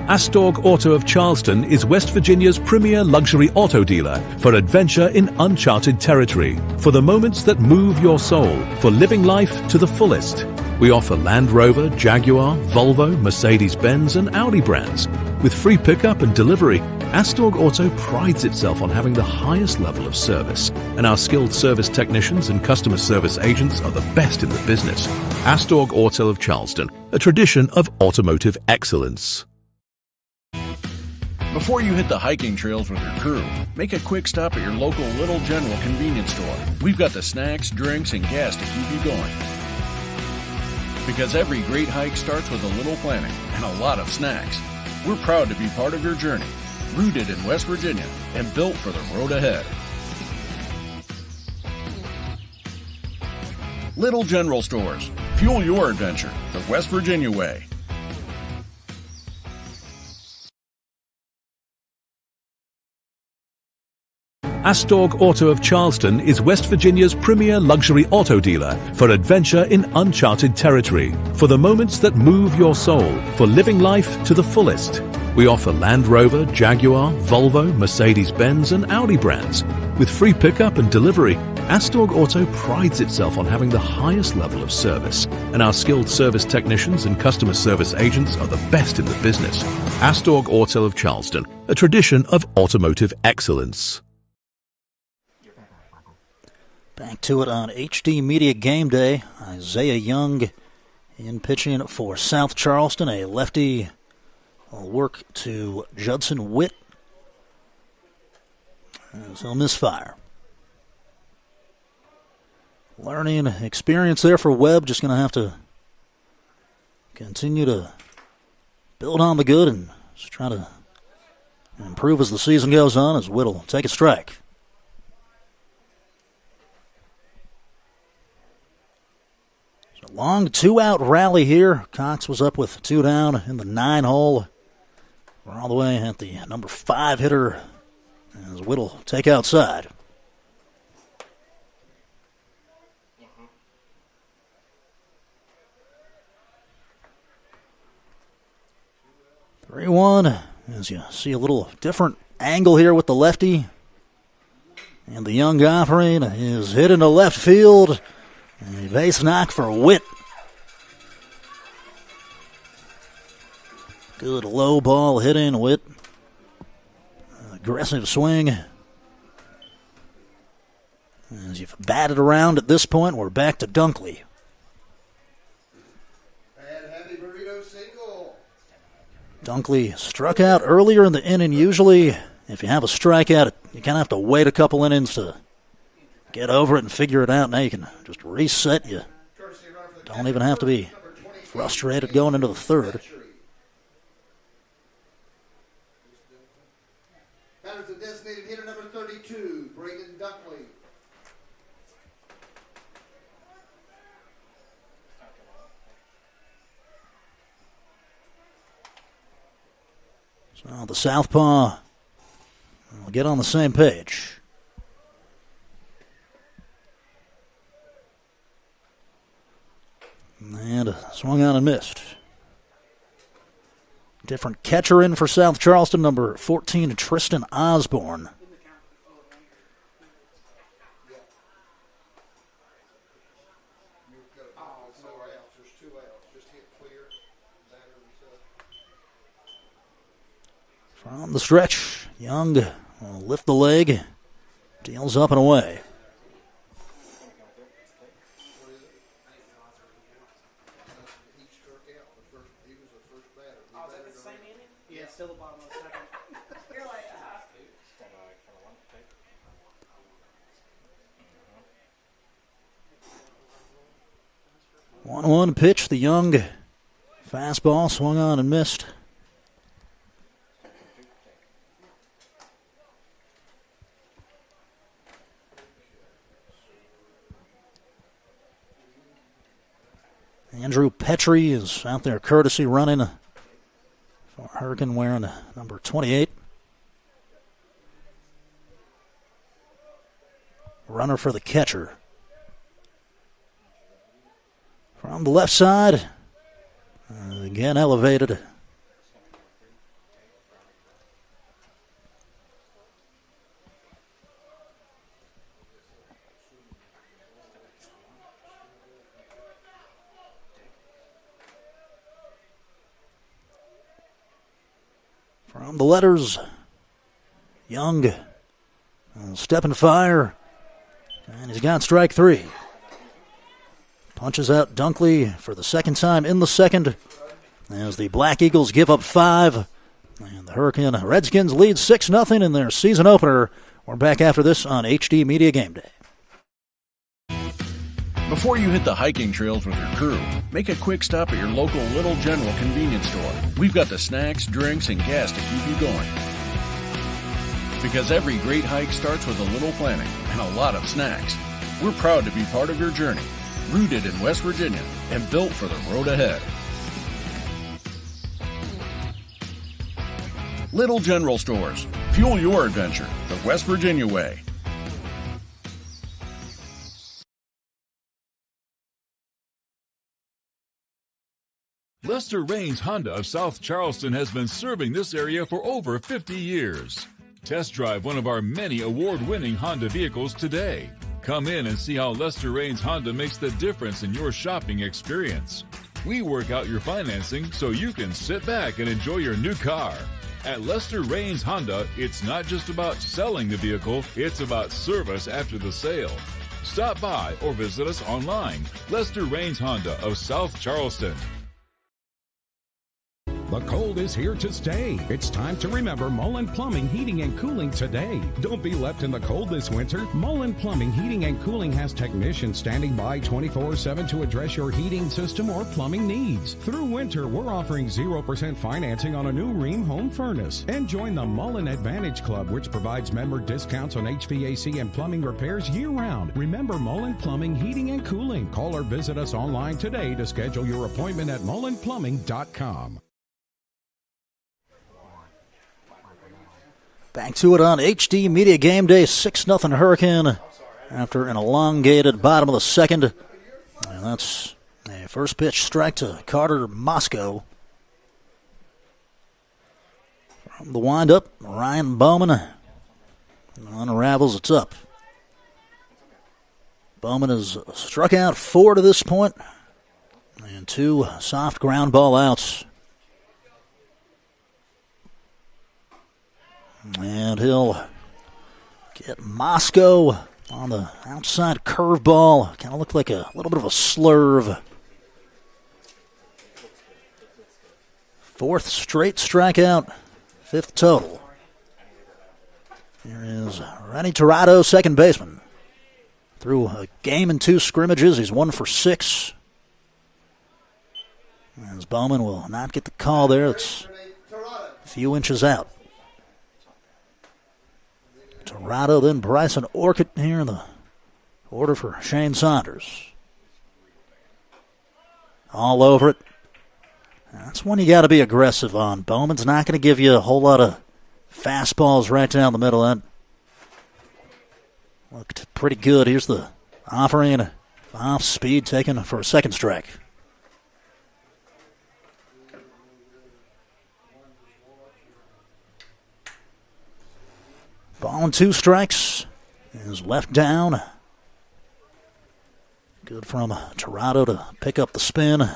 Astorg Auto of Charleston is West Virginia's premier luxury auto dealer for adventure in uncharted territory, for the moments that move your soul, for living life to the fullest. We offer Land Rover, Jaguar, Volvo, Mercedes-Benz and Audi brands. With free pickup and delivery, Astorg Auto prides itself on having the highest level of service, and our skilled service technicians and customer service agents are the best in the business. Astorg Auto of Charleston, a tradition of automotive excellence. Before you hit the hiking trails with your crew, make a quick stop at your local Little General convenience store. We've got the snacks, drinks, and gas to keep you going. Because every great hike starts with a little planning and a lot of snacks. We're proud to be part of your journey, rooted in West Virginia and built for the road ahead. Little General Stores. Fuel your adventure the West Virginia way. Astorg Auto of Charleston is West Virginia's premier luxury auto dealer for adventure in uncharted territory, for the moments that move your soul, for living life to the fullest. We offer Land Rover, Jaguar, Volvo, Mercedes-Benz and Audi brands. With free pickup and delivery, Astorg Auto prides itself on having the highest level of service, and our skilled service technicians and customer service agents are the best in the business. Astorg Auto of Charleston, a tradition of automotive excellence. Back to it on HD Media Game Day. Isaiah Young in pitching for South Charleston. A lefty will work to Judson Witt. As he'll misfire. Learning experience there for Webb. Just going to have to continue to build on the good and just try to improve as the season goes on, as Witt will take a strike. Long two-out rally here. Cox was up with 2 down in the 9 hole. We're all the way at the number 5 hitter as Whittle take outside. 1, as you see a little different angle here with the lefty. And the young offering is hit into left field. A base knock for Witt. Good low ball hit in, Witt. Aggressive swing. As you've batted around at this point, we're back to Dunkley. Dunkley struck out earlier in the inning. Usually, if you have a strikeout, you kind of have to wait a couple innings to get over it and figure it out. Now you can just reset. You don't even have to be frustrated going into the third. Batters the designated hitter number 32, Braden Dunkley. So the southpaw will get on the same page. And swung on and missed. Different catcher in for South Charleston, number 14, Tristan Osborne. From the stretch, Young will lift the leg, deals up and away. Still the bottom of the second. You're like, 1-1 pitch, the Young fastball swung on and missed. Andrew Petrie is out there courtesy running for Hurricane, wearing number 28. Runner for the catcher. From the left side, again elevated. From the letters, Young, step and fire, and he's got strike three. Punches out Dunkley for the second time in the second as the Black Eagles give up 5. And the Hurricane Redskins lead 6-0 in their season opener. We're back after this on HD Media Game Day. Before you hit the hiking trails with your crew, make a quick stop at your local Little General convenience store. We've got the snacks, drinks, and gas to keep you going. Because every great hike starts with a little planning and a lot of snacks. We're proud to be part of your journey, rooted in West Virginia and built for the road ahead. Little General Stores. Fuel your adventure the West Virginia way. Lester Raines Honda of South Charleston has been serving this area for over 50 years. Test drive one of our many award-winning Honda vehicles today. Come in and see how Lester Raines Honda makes the difference in your shopping experience. We work out your financing so you can sit back and enjoy your new car. At Lester Raines Honda, it's not just about selling the vehicle, it's about service after the sale. Stop by or visit us online. Lester Raines Honda of South Charleston. The cold is here to stay. It's time to remember Mullen Plumbing, Heating, and Cooling today. Don't be left in the cold this winter. Mullen Plumbing, Heating, and Cooling has technicians standing by 24/7 to address your heating system or plumbing needs. Through winter, we're offering 0% financing on a new Rheem home furnace. And join the Mullen Advantage Club, which provides member discounts on HVAC and plumbing repairs year-round. Remember Mullen Plumbing, Heating, and Cooling. Call or visit us online today to schedule your appointment at mullenplumbing.com. Back to it on HD Media Game Day, 6-0 Hurricane after an elongated bottom of the second. And that's a first pitch strike to Carter Moscow. The windup, Ryan Bowman unravels. It's up. Bowman has struck out 4 to this point, and 2 soft ground ball outs. And he'll get Moscow on the outside curveball. Kind of looked like a little bit of a slurve. 4th straight strikeout, 5th total. Here is Rennie Tirado, second baseman. Through a game and 2 scrimmages, he's 1 for 6. As Bowman will not get the call there, it's a few inches out. Tirado, then Bryson Orcutt here in the order for Shane Saunders. All over it. That's one you got to be aggressive on. Bowman's not going to give you a whole lot of fastballs right down the middle end. Looked pretty good. Here's the offering, off speed taken for a second strike. Ball and 2 strikes. Is left down. Good from Tirado to pick up the spin.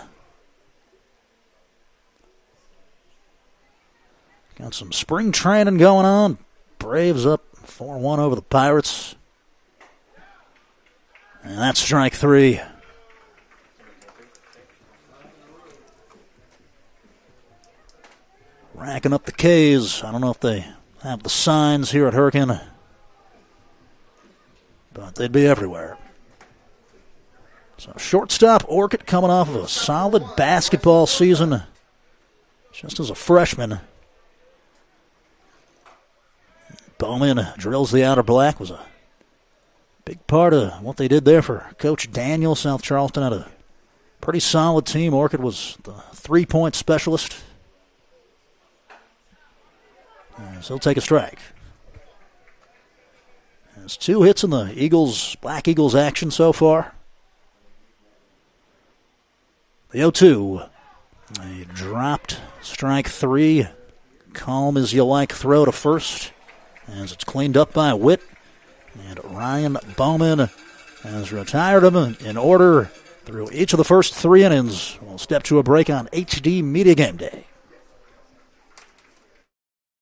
Got some spring training going on. Braves up 4-1 over the Pirates. And that's strike 3. Racking up the K's. I don't know if they have the signs here at Hurricane, but they'd be everywhere. So shortstop Orcutt coming off of a solid basketball season just as a freshman. Bowman drills the outer black. Was a big part of what they did there for Coach Daniel. South Charleston had a pretty solid team. Orcutt was the 3-point specialist. So he'll take a strike. There's 2 hits in the Black Eagles action so far. The 0-2. A dropped strike 3. Calm as you like throw to first, as it's cleaned up by Witt. And Ryan Bowman has retired him in order through each of the first 3 innings. We'll step to a break on HD Media Game Day.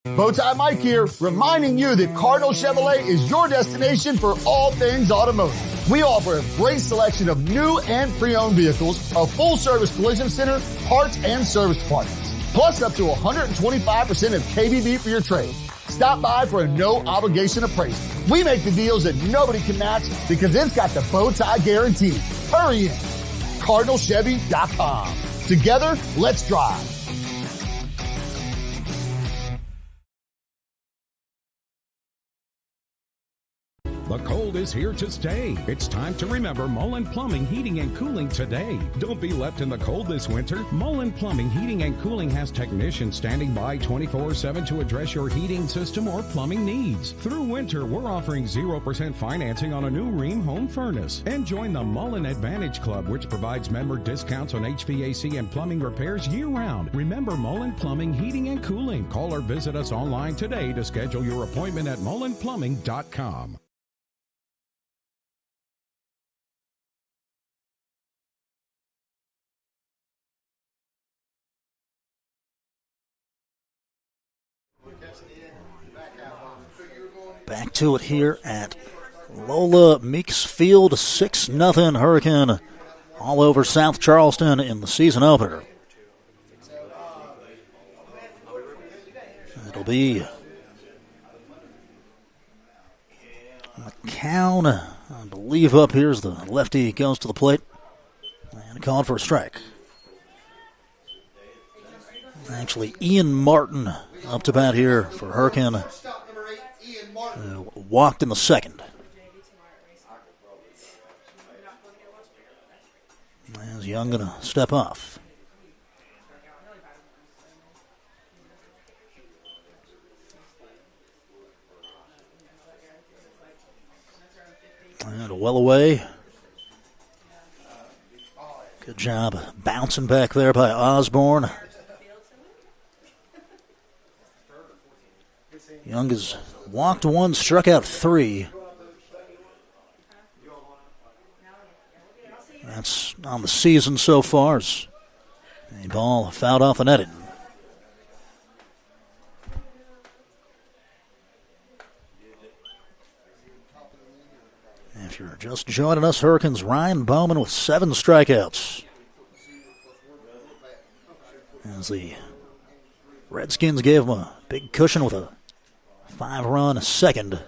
Bowtie Mike here, reminding you that Cardinal Chevrolet is your destination for all things automotive. We offer a great selection of new and pre-owned vehicles, a full-service collision center, parts and service departments, plus up to 125% of KBB for your trade. Stop by for a no-obligation appraisal. We make the deals that nobody can match because it's got the Bowtie guarantee. Hurry in. CardinalChevy.com. Together, let's drive. The cold is here to stay. It's time to remember Mullen Plumbing, Heating, and Cooling today. Don't be left in the cold this winter. Mullen Plumbing, Heating, and Cooling has technicians standing by 24/7 to address your heating system or plumbing needs. Through winter, we're offering 0% financing on a new Rheem home furnace. And join the Mullen Advantage Club, which provides member discounts on HVAC and plumbing repairs year-round. Remember Mullen Plumbing, Heating, and Cooling. Call or visit us online today to schedule your appointment at mullenplumbing.com. Back to it here at Lola Meeks Field, 6-0 Hurricane all over South Charleston in the season opener. It'll be McCown, I believe, up here as the lefty goes to the plate and called for a strike. Actually, Ian Martin up to bat here for Hurricane. Walked in the second. As Young going to step off. And well away. Good job bouncing back there by Osborne. Young has walked 1, struck out 3. That's on the season so far. As a ball fouled off the netting. If you're just joining us, Hurricanes Ryan Bowman with 7 strikeouts. As the Redskins gave him a big cushion with a 5-run second.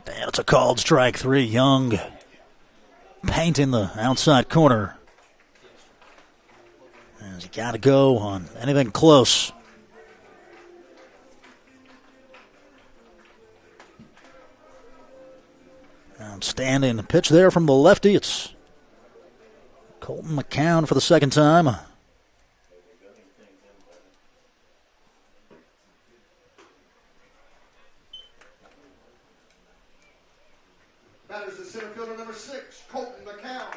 And it's a called strike 3. Young painting the outside corner. As you got to go on anything close. Outstanding pitch there from the lefty. It's Colton McCown for the second time. Batters the center fielder number 6, Colton McCown.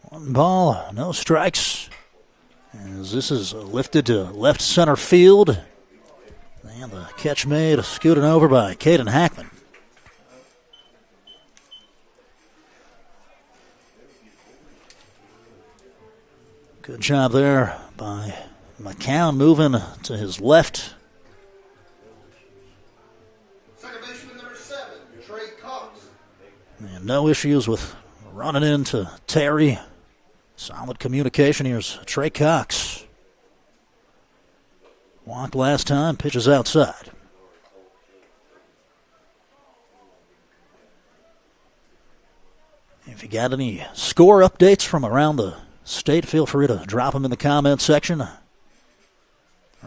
One ball, no strikes. As this is lifted to left center field. And the catch made, scooted over by Caden Hackman. Good job there by McCown, moving to his left. Second baseman number 7, Trey Cox. And no issues with running into Terry. Solid communication. Here's Trey Cox. Walked last time, pitches outside. If you got any score updates from around the state, feel free to drop them in the comment section. Or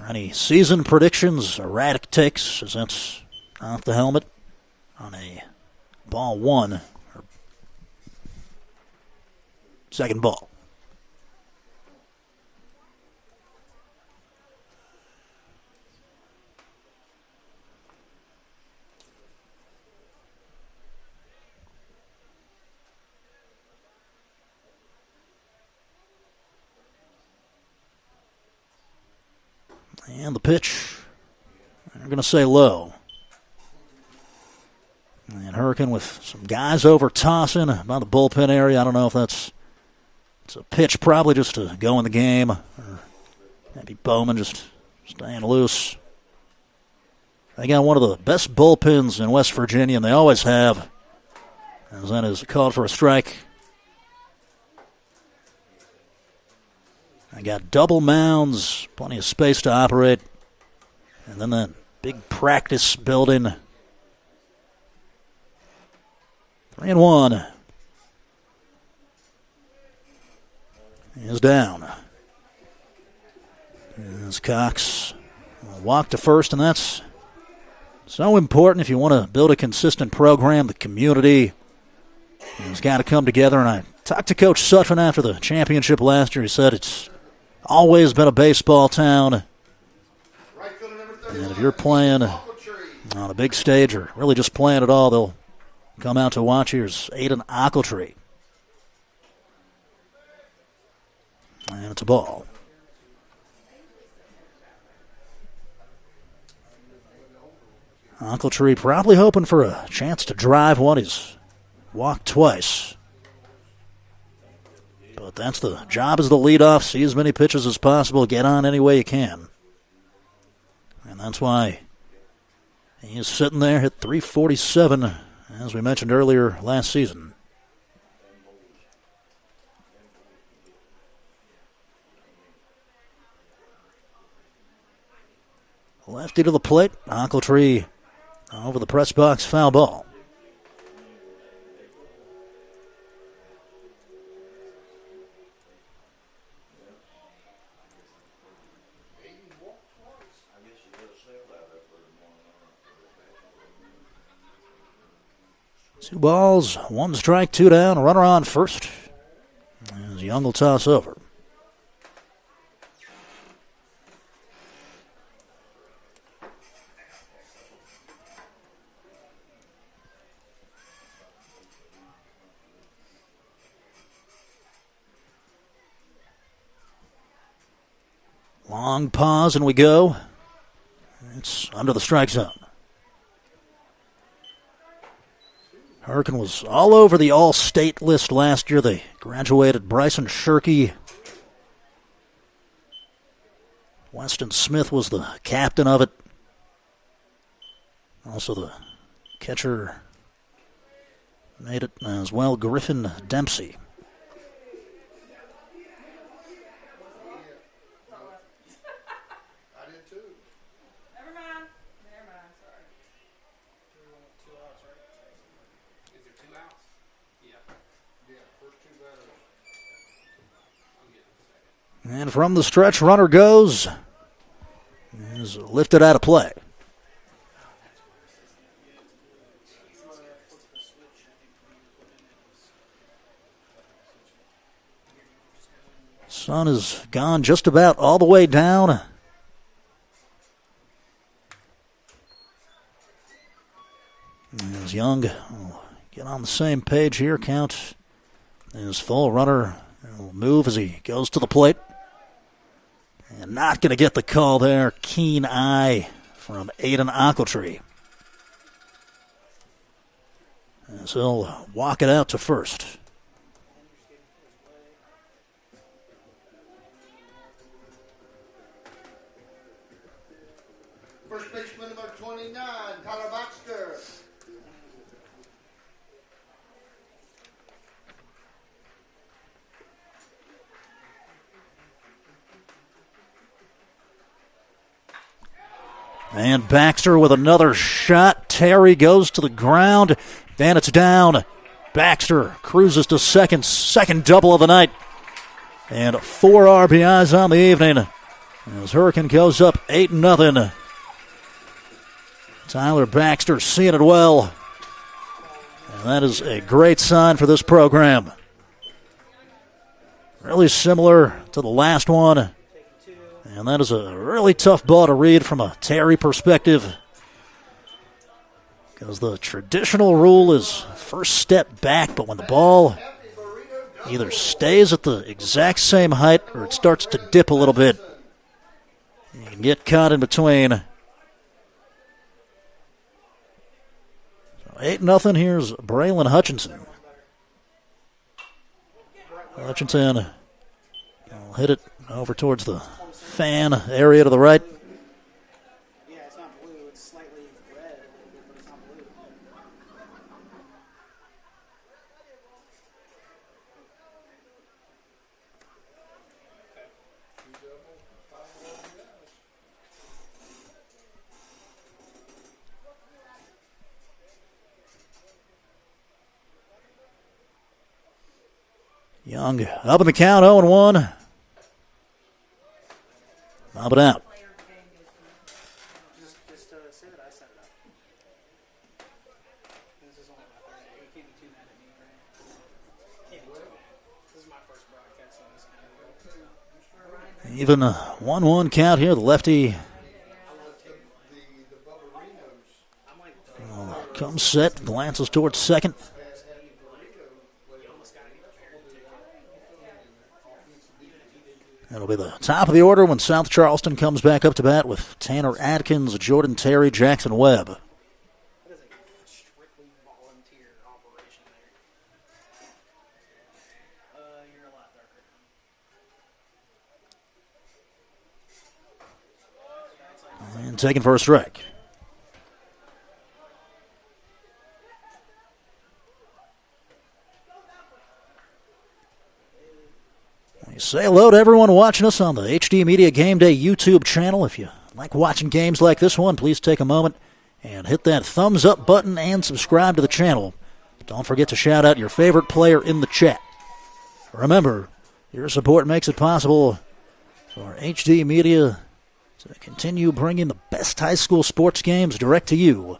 any season predictions, erratic takes, as that's off the helmet on a ball 1, or second ball. And the pitch, they're going to say low. And Hurricane with some guys over tossing by the bullpen area. I don't know if it's a pitch probably just to go in the game. Or maybe Bowman just staying loose. They got one of the best bullpens in West Virginia, and they always have. As that is called for a strike. I got double mounds, plenty of space to operate. And then that big practice building. 3-1. Is down. As Cox walked to first, and that's so important if you want to build a consistent program. The community has got to come together. And I talked to Coach Sutphin after the championship last year. He said it's always been a baseball town. And if you're playing on a big stage or really just playing at all, they'll come out to watch. Here's Aiden Ochiltree. And it's a ball. Ochiltree probably hoping for a chance to drive one. He's walked twice. But that's the job as the leadoff. See as many pitches as possible. Get on any way you can. And that's why he is sitting there, hit .347, as we mentioned earlier last season. Lefty to the plate. Ochiltree over the press box, foul ball. Two balls, 1 strike, 2 down, runner on first. As Young will toss over. Long pause and we go. It's under the strike zone. Hurricane was all over the all-state list last year. They graduated Bryson Shirkey. Weston Smith was the captain of it. Also the catcher made it as well, Griffin Dempsey. And from the stretch, runner goes. Is lifted out of play. Sun has gone just about all the way down. As Young will get on the same page here. Count is full. Runner will move as he goes to the plate. And not going to get the call there. Keen eye from Aiden Ochiltree. As he'll walk it out to first. First baseman number 29, Tyler Baxter. And Baxter with another shot. Terry goes to the ground, and it's down. Baxter cruises to second double of the night. And 4 RBIs on the evening as Hurricane goes up 8-0. Tyler Baxter seeing it well. And that is a great sign for this program. Really similar to the last one. And that is a really tough ball to read from a Terry perspective. Because the traditional rule is first step back, but when the ball either stays at the exact same height or it starts to dip a little bit, you can get caught in between. So 8-0, here's Braylon Hutchinson. Hutchinson will hit it over towards the fan area to the right. Yeah, it's not blue. It's slightly red, but it's not blue. Young up in the count, 0-1. Bob it out. Just say that I set it up. This is only my third day. You can't be too mad at me, right? Can't be too mad. This is my first broadcast on this kind of. Even a 1-1 count here. The lefty comes set, glances towards second. It'll be the top of the order when South Charleston comes back up to bat with Tanner Adkins, Jordan Terry, Jackson Webb. That is a strictly volunteer operation there. You're a lot darker. And taken for a strike. Say hello to everyone watching us on the HD Media Game Day YouTube channel. If you like watching games like this one, please take a moment and hit that thumbs up button and subscribe to the channel. Don't forget to shout out your favorite player in the chat. Remember, your support makes it possible for HD Media to continue bringing the best high school sports games direct to you,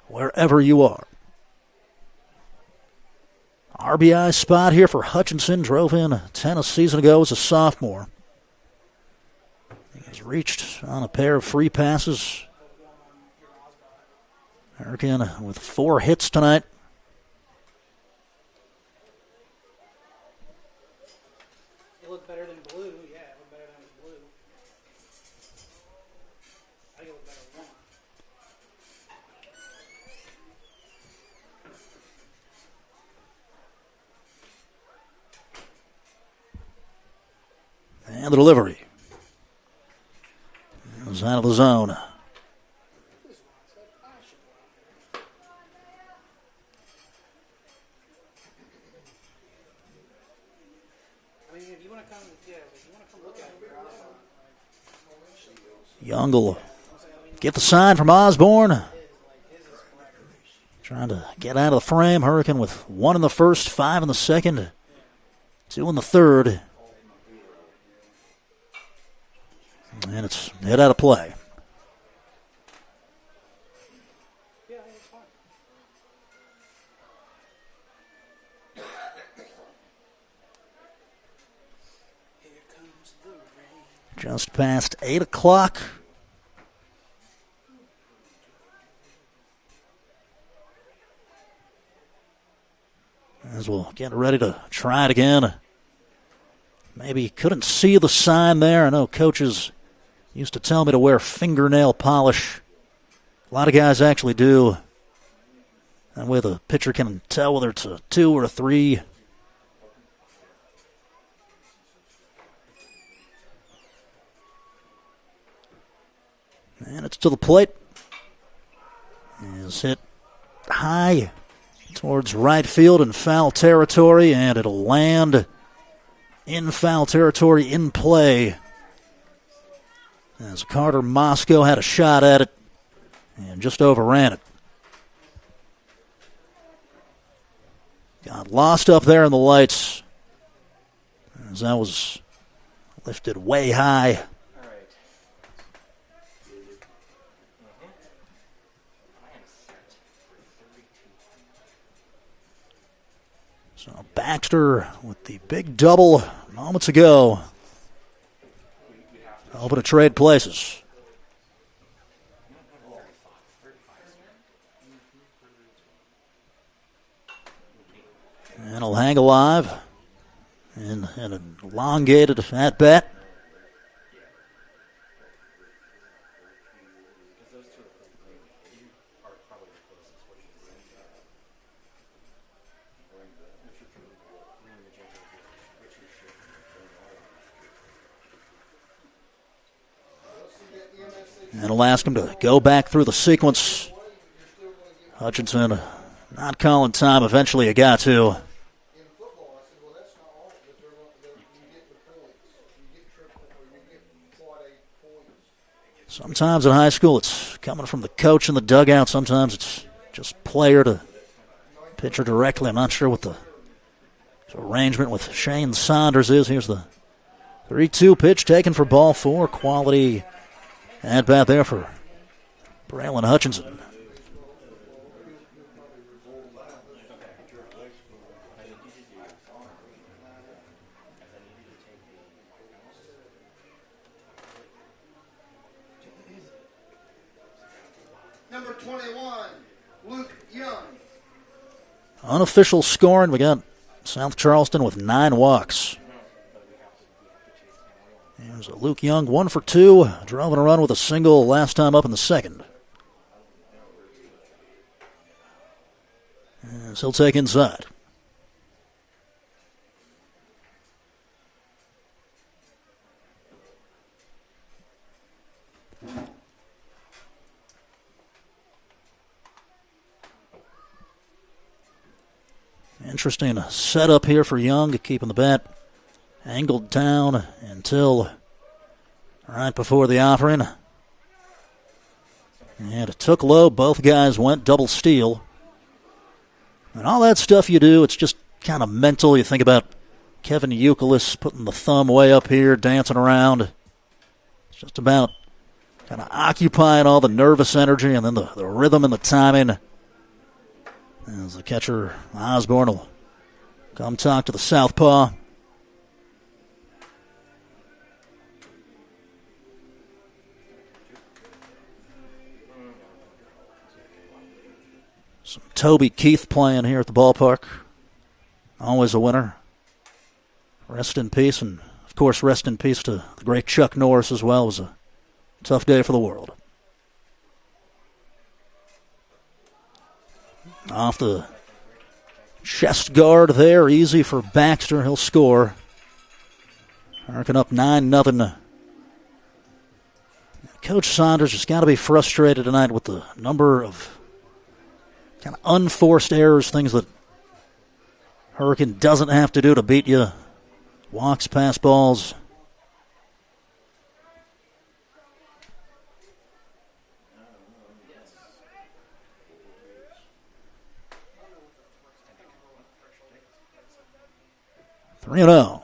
wherever you are. RBI spot here for Hutchinson. Drove in 10 a season ago as a sophomore. He has reached on a pair of free passes. Hurricane with 4 hits tonight. It looked better than blue. Yeah, it looked better than blue. the delivery. It was out of the zone. Young will get the sign from Osborne. Trying to get out of the frame. Hurricane with 1 in the first, 5 in the second, 2 in the third. And it's hit out of play. Just past 8 o'clock. As we'll get ready to try it again. Maybe couldn't see the sign there. I know coaches used to tell me to wear fingernail polish. A lot of guys actually do. That way the pitcher can tell whether it's a 2 or a 3. And it's to the plate. Is hit high towards right field in foul territory, and it'll land in foul territory in play. As Carter Moscow had a shot at it and just overran it. Got lost up there in the lights as that was lifted way high. So Baxter with the big double moments ago. Hoping to trade places. And he'll hang alive in an elongated at-bat. And it'll ask him to go back through the sequence. Hutchinson not calling time. Eventually he got to. Sometimes in high school it's coming from the coach in the dugout. Sometimes it's just player to pitcher directly. I'm not sure what the arrangement with Shane Saunders is. Here's the 3-2 pitch taken for ball 4. Quality at bat there for Braylon Hutchinson. Number 21, Luke Young. Unofficial scoring, we got South Charleston with 9 walks. Here's a Luke Young, 1 for 2, drove in a run with a single last time up in the second. As he'll take inside. Interesting setup here for Young, keeping the bat angled down until right before the offering. And it took low. Both guys went double steal. And all that stuff you do, it's just kind of mental. You think about Kevin Youkilis putting the thumb way up here, dancing around. It's just about kind of occupying all the nervous energy and then the rhythm and the timing. As the catcher, Osborne, will come talk to the southpaw. Some Toby Keith playing here at the ballpark. Always a winner. Rest in peace, and of course rest in peace to the great Chuck Norris as well. It was a tough day for the world. Off the chest guard there, easy for Baxter. He'll score. Hurricane up 9-0. Coach Saunders has got to be frustrated tonight with the number of kind of unforced errors, things that Hurricane doesn't have to do to beat you. Walks, pass balls. Three and 0.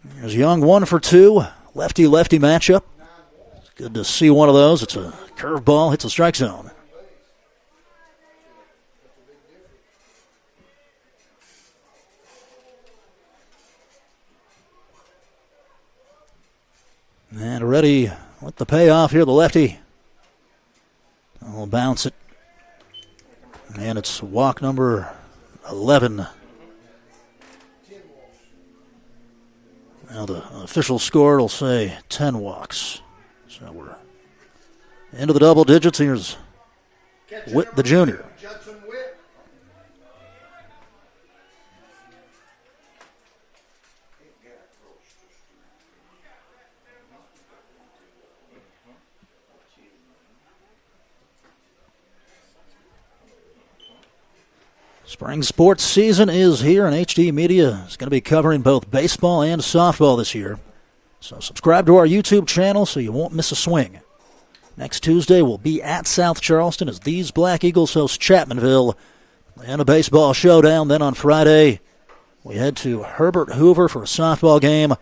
There's Young 1 for 2. Lefty-lefty matchup. It's good to see one of those. It's a curveball, hits the strike zone. And ready with the payoff here, the lefty. I'll bounce it. And it's walk number 11. Now the official score will say 10 walks. So we're into the double digits. Here's Witt the junior. Spring sports season is here, and HD Media is going to be covering both baseball and softball this year. So subscribe to our YouTube channel so you won't miss a swing. Next Tuesday, we'll be at South Charleston as these Black Eagles host Chapmanville and a baseball showdown. Then on Friday, we head to Herbert Hoover for a softball game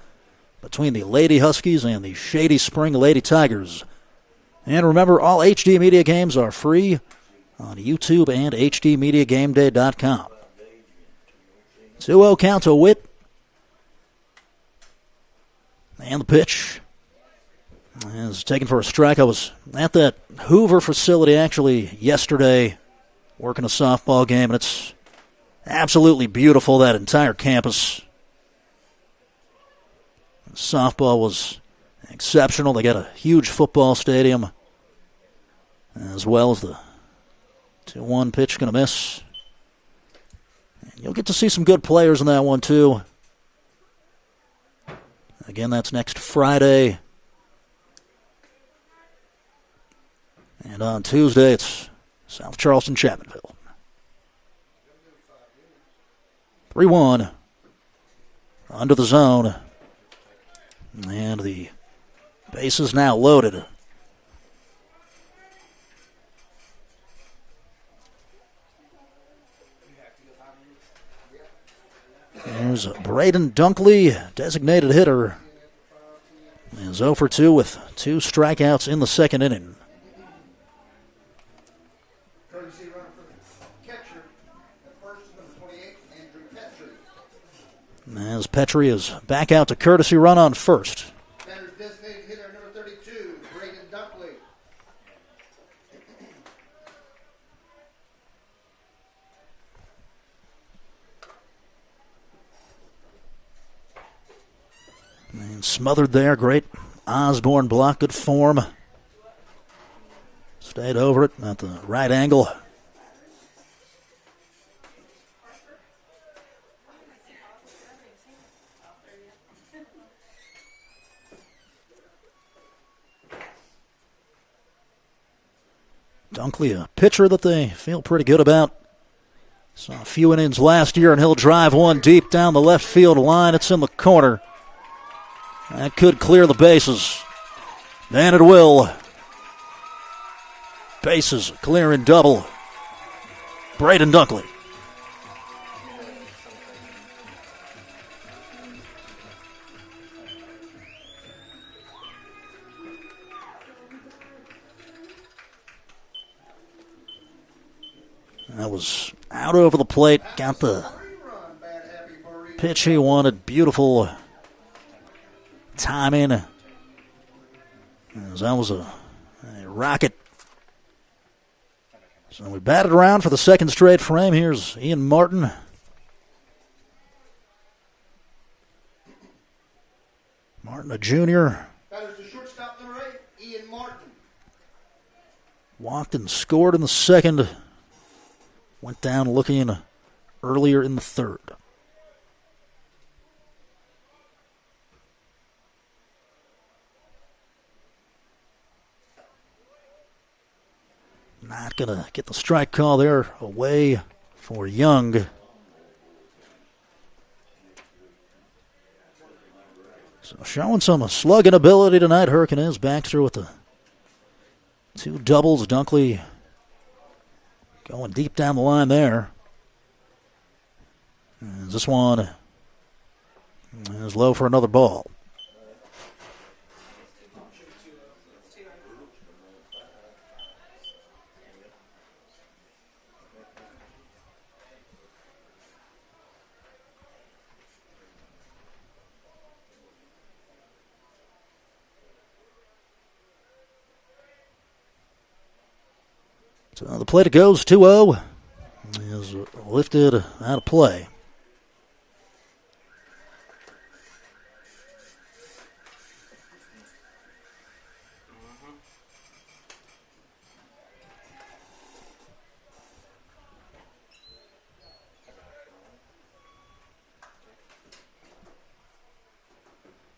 between the Lady Huskies and the Shady Spring Lady Tigers. And remember, all HD Media games are free on YouTube and HDMediaGameDay.com. 2-0 count to Witt. And the pitch is taken for a strike. I was at that Hoover facility actually yesterday working a softball game, and it's absolutely beautiful, that entire campus. Softball was exceptional. They got a huge football stadium as well as the 2-1 pitch, going to miss. And you'll get to see some good players in that one, too. Again, that's next Friday. And on Tuesday, it's South Charleston, Chapmanville. 3-1. Under the zone. And the base is now loaded. There's Braden Dunkley, designated hitter, is 0 for 2 with 2 strikeouts in the second inning. As Petrie is back out to courtesy run on first. Designated hitter number 32, Braden Dunkley. And smothered there, great Osborne block, good form. Stayed over it at the right angle. Dunkley, a pitcher that they feel pretty good about. Saw a few innings last year, and he'll drive one deep down the left field line. It's in the corner. That could clear the bases. And it will. Bases clear in double. Braden Dunkley. That was out over the plate. Got the pitch he wanted. Beautiful timing. As that was a rocket. So we batted around for the second straight frame. Here's Ian Martin. Martin, a junior. Batters to shortstop number 8, Ian Martin. Walked and scored in the second. Went down looking earlier in the third. Not going to get the strike call there, away for Young. So showing some slugging ability tonight. Hurricane is Baxter with the 2 doubles. Dunkley going deep down the line there. As this one is low for another ball. So the plate it goes 2-0. Is lifted out of play.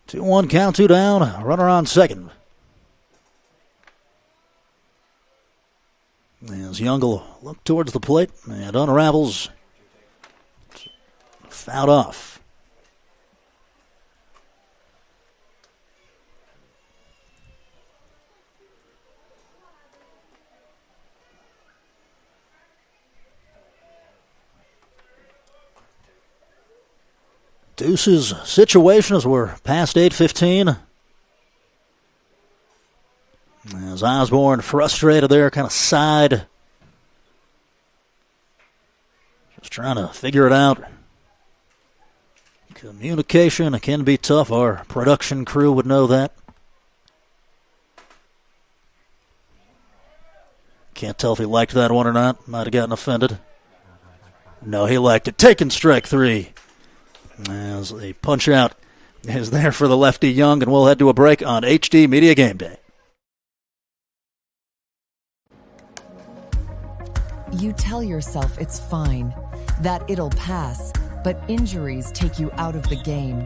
Two one count, 2 down. Runner on second. As Young will look towards the plate and unravels. Fouled off. Deuce's situation as we're past 8:15. As Osborne frustrated there, kind of sighed. Just trying to figure it out. Communication can be tough. Our production crew would know that. Can't tell if he liked that one or not. Might have gotten offended. No, he liked it. Taking strike 3. As a punch out is there for the lefty Young, and we'll head to a break on HD Media Game Day. You tell yourself it's fine, that it'll pass, but injuries take you out of the game.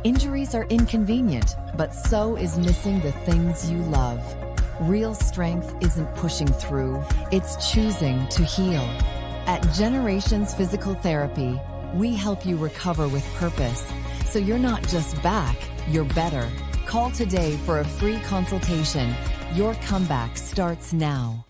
Injuries are inconvenient, but so is missing the things you love. Real strength isn't pushing through, it's choosing to heal. At Generations Physical Therapy, we help you recover with purpose, so you're not just back, you're better. Call today for a free consultation. Your comeback starts now.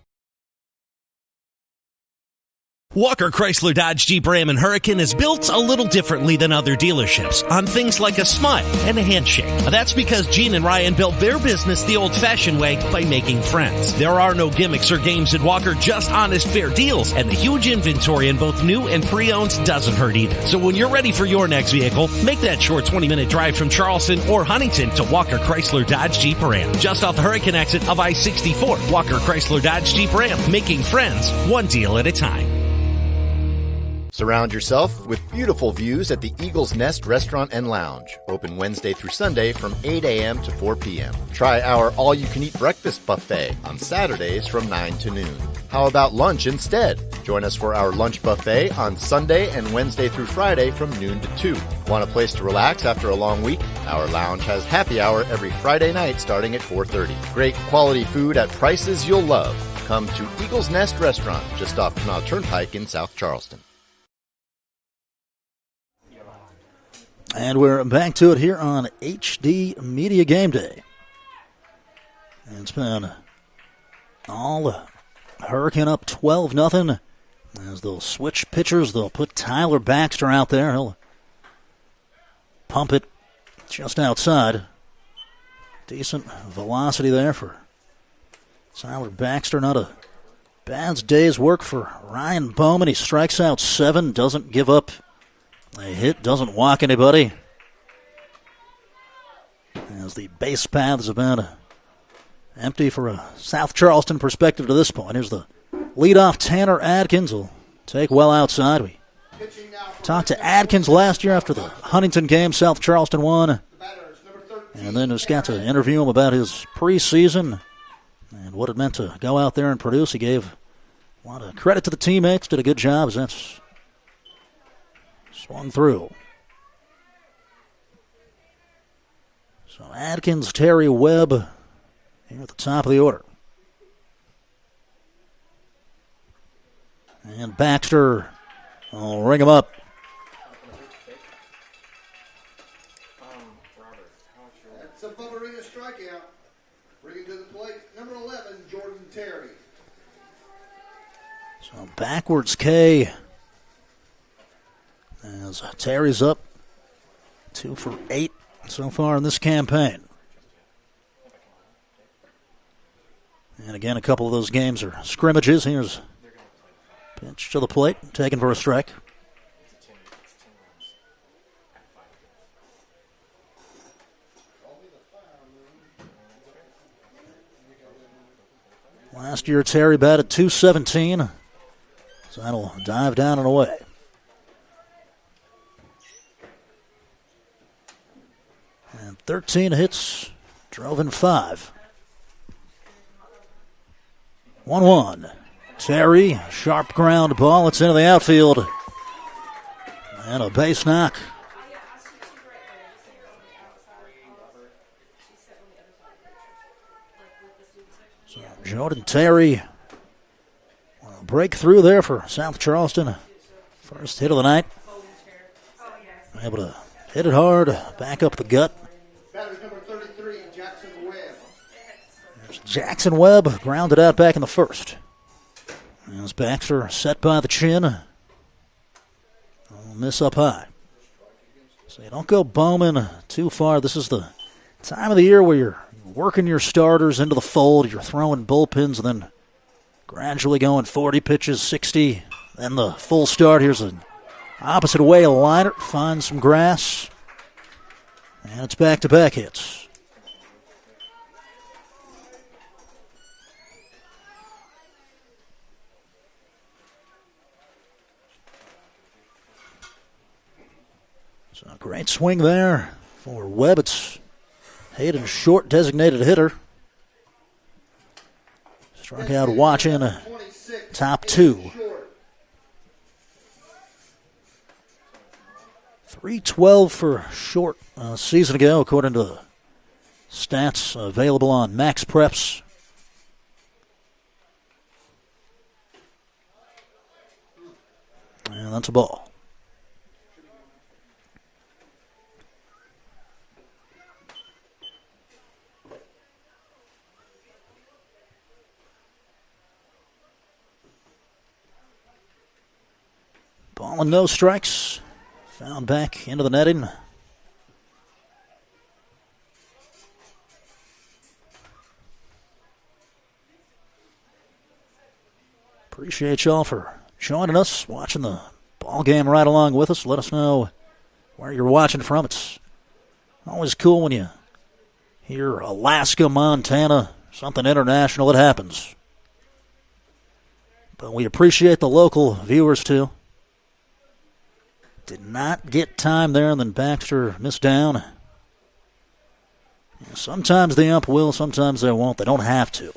Walker Chrysler Dodge Jeep Ram and Hurricane is built a little differently than other dealerships on things like a smile and a handshake. That's because Gene and Ryan built their business the old-fashioned way by making friends. There are no gimmicks or games at Walker, just honest, fair deals, and the huge inventory in both new and pre-owned doesn't hurt either. So when you're ready for your next vehicle, make that short 20-minute drive from Charleston or Huntington to Walker Chrysler Dodge Jeep Ram. Just off the Hurricane exit of I-64, Walker Chrysler Dodge Jeep Ram, making friends one deal at a time. Surround yourself with beautiful views at the Eagles Nest Restaurant and Lounge. Open Wednesday through Sunday from 8 a.m. to 4 p.m. Try our all-you-can-eat breakfast buffet on Saturdays from 9 to noon. How about lunch instead? Join us for our lunch buffet on Sunday and Wednesday through Friday from noon to 2. Want a place to relax after a long week? Our lounge has happy hour every Friday night starting at 4:30. Great quality food at prices you'll love. Come to Eagles Nest Restaurant just off Canal Turnpike in South Charleston. And we're back to it here on HD Media Game Day. And it's been all Hurricane up 12-0. As they'll switch pitchers, they'll put Tyler Baxter out there. He'll pump it just outside. Decent velocity there for Tyler Baxter. Not a bad day's work for Ryan Bowman. He strikes out 7, doesn't give up a hit, doesn't walk anybody. As the base paths have been empty for a South Charleston perspective to this point. Here's the leadoff Tanner Adkins. Will take well outside. We talked to Adkins last year after the Huntington game. South Charleston won And then just got to interview him about his preseason and what it meant to go out there and produce. He gave a lot of credit to the teammates, did a good job as that's swung through. So Adkins, Terry, Webb here at the top of the order. And Baxter will ring him up. That's a Bubba Rita strikeout. Bringing to the plate, number 11, Jordan Terry. So backwards K as Terry's up 2 for 8 so far in this campaign. And again, a couple of those games are scrimmages. Here's pitch to the plate, taken for a strike. Last year, Terry batted .217, so that'll dive down and away. And 13 hits, drove in 5. 1-1. Terry, sharp ground ball. It's into the outfield. And a base knock. So Jordan Terry will break through there for South Charleston. First hit of the night. Able to hit it hard, back up the gut. Batter number 33, Jackson Webb. There's Jackson Webb, grounded out back in the first. As Baxter set by the chin. I'll miss up high. So you don't go Bowman too far. This is the time of the year where you're working your starters into the fold. You're throwing bullpens and then gradually going 40 pitches, 60. Then the full start. Here's an opposite way liner. Finds some grass. And it's back-to-back hits. So a great swing there for Webb. It's Hayden Short, designated hitter. Struck out watching top 2. 312 for Short a season ago, according to the stats available on Max Preps. And that's a ball. Ball and no strikes. Found back into the netting. Appreciate y'all for joining us, watching the ball game right along with us. Let us know where you're watching from. It's always cool when you hear Alaska, Montana, something international that happens. But we appreciate the local viewers too. Did not get time there, and then Baxter missed down. Sometimes the ump will, sometimes they won't. They don't have to.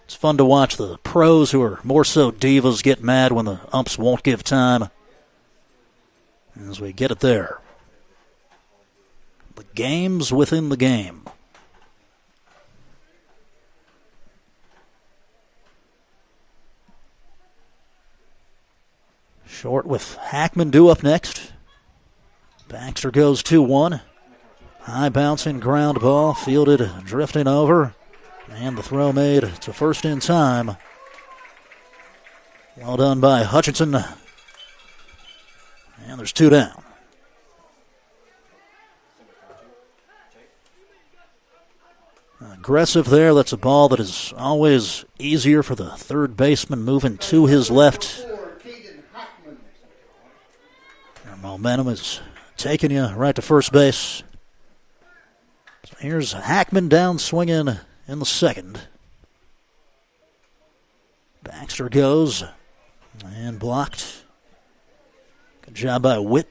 It's fun to watch the pros who are more so divas get mad when the umps won't give time. As we get it there. The game's within the game. Short with Hackman due up next. Baxter goes 2-1. High bouncing ground ball, fielded, drifting over. And the throw made to first in time. Well done by Hutchinson. And there's 2 down. Aggressive there. That's a ball that is always easier for the third baseman moving to his left. Momentum is taking you right to first base. So here's Hackman down swinging in the second. Baxter goes and blocked. Good job by Witt.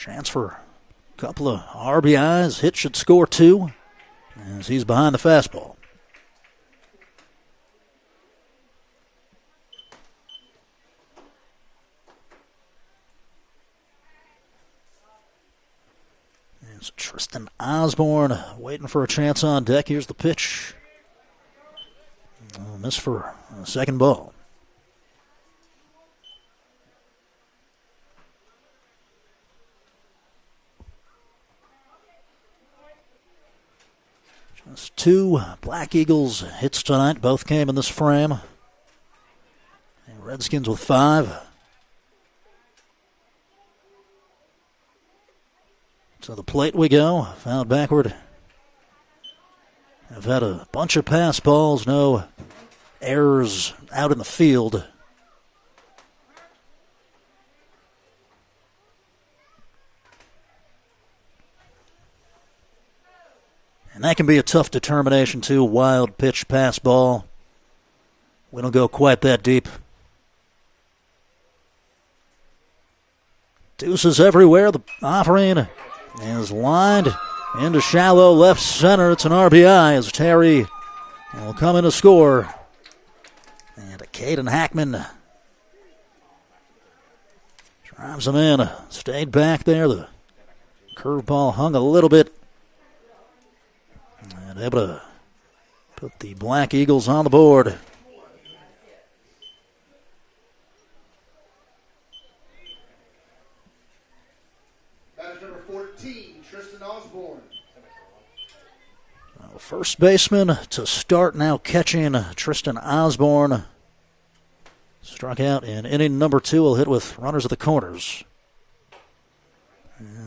Chance for a couple of RBIs. Hit should score 2 as he's behind the fastball. It's Tristan Osborne waiting for a chance on deck. Here's the pitch. Miss for a second ball. Just 2 Black Eagles hits tonight. Both came in this frame. And Redskins with 5. To the plate we go. Fouled backward. Have had a bunch of pass balls. No errors out in the field. And that can be a tough determination, too. Wild pitch, pass ball. We don't go quite that deep. Deuces everywhere. The offering is lined into shallow left center. It's an RBI as Terry will come in to score. And Caden Hackman drives him in. Stayed back there. The curveball hung a little bit. And able to put the Black Eagles on the board. Batter number 14, Tristan Osborne. First baseman to start now catching Tristan Osborne. Struck out in inning number 2. Will hit with runners at the corners.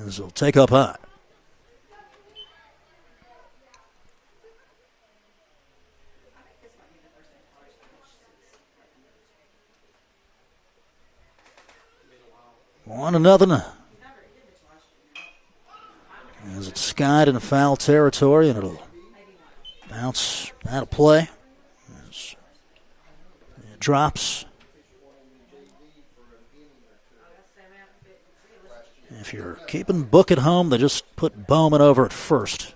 As he'll take up high. One to nothing. As it's skied in foul territory, and it'll bounce out of play. As it drops. If you're keeping Book at home, they just put Bowman over at first.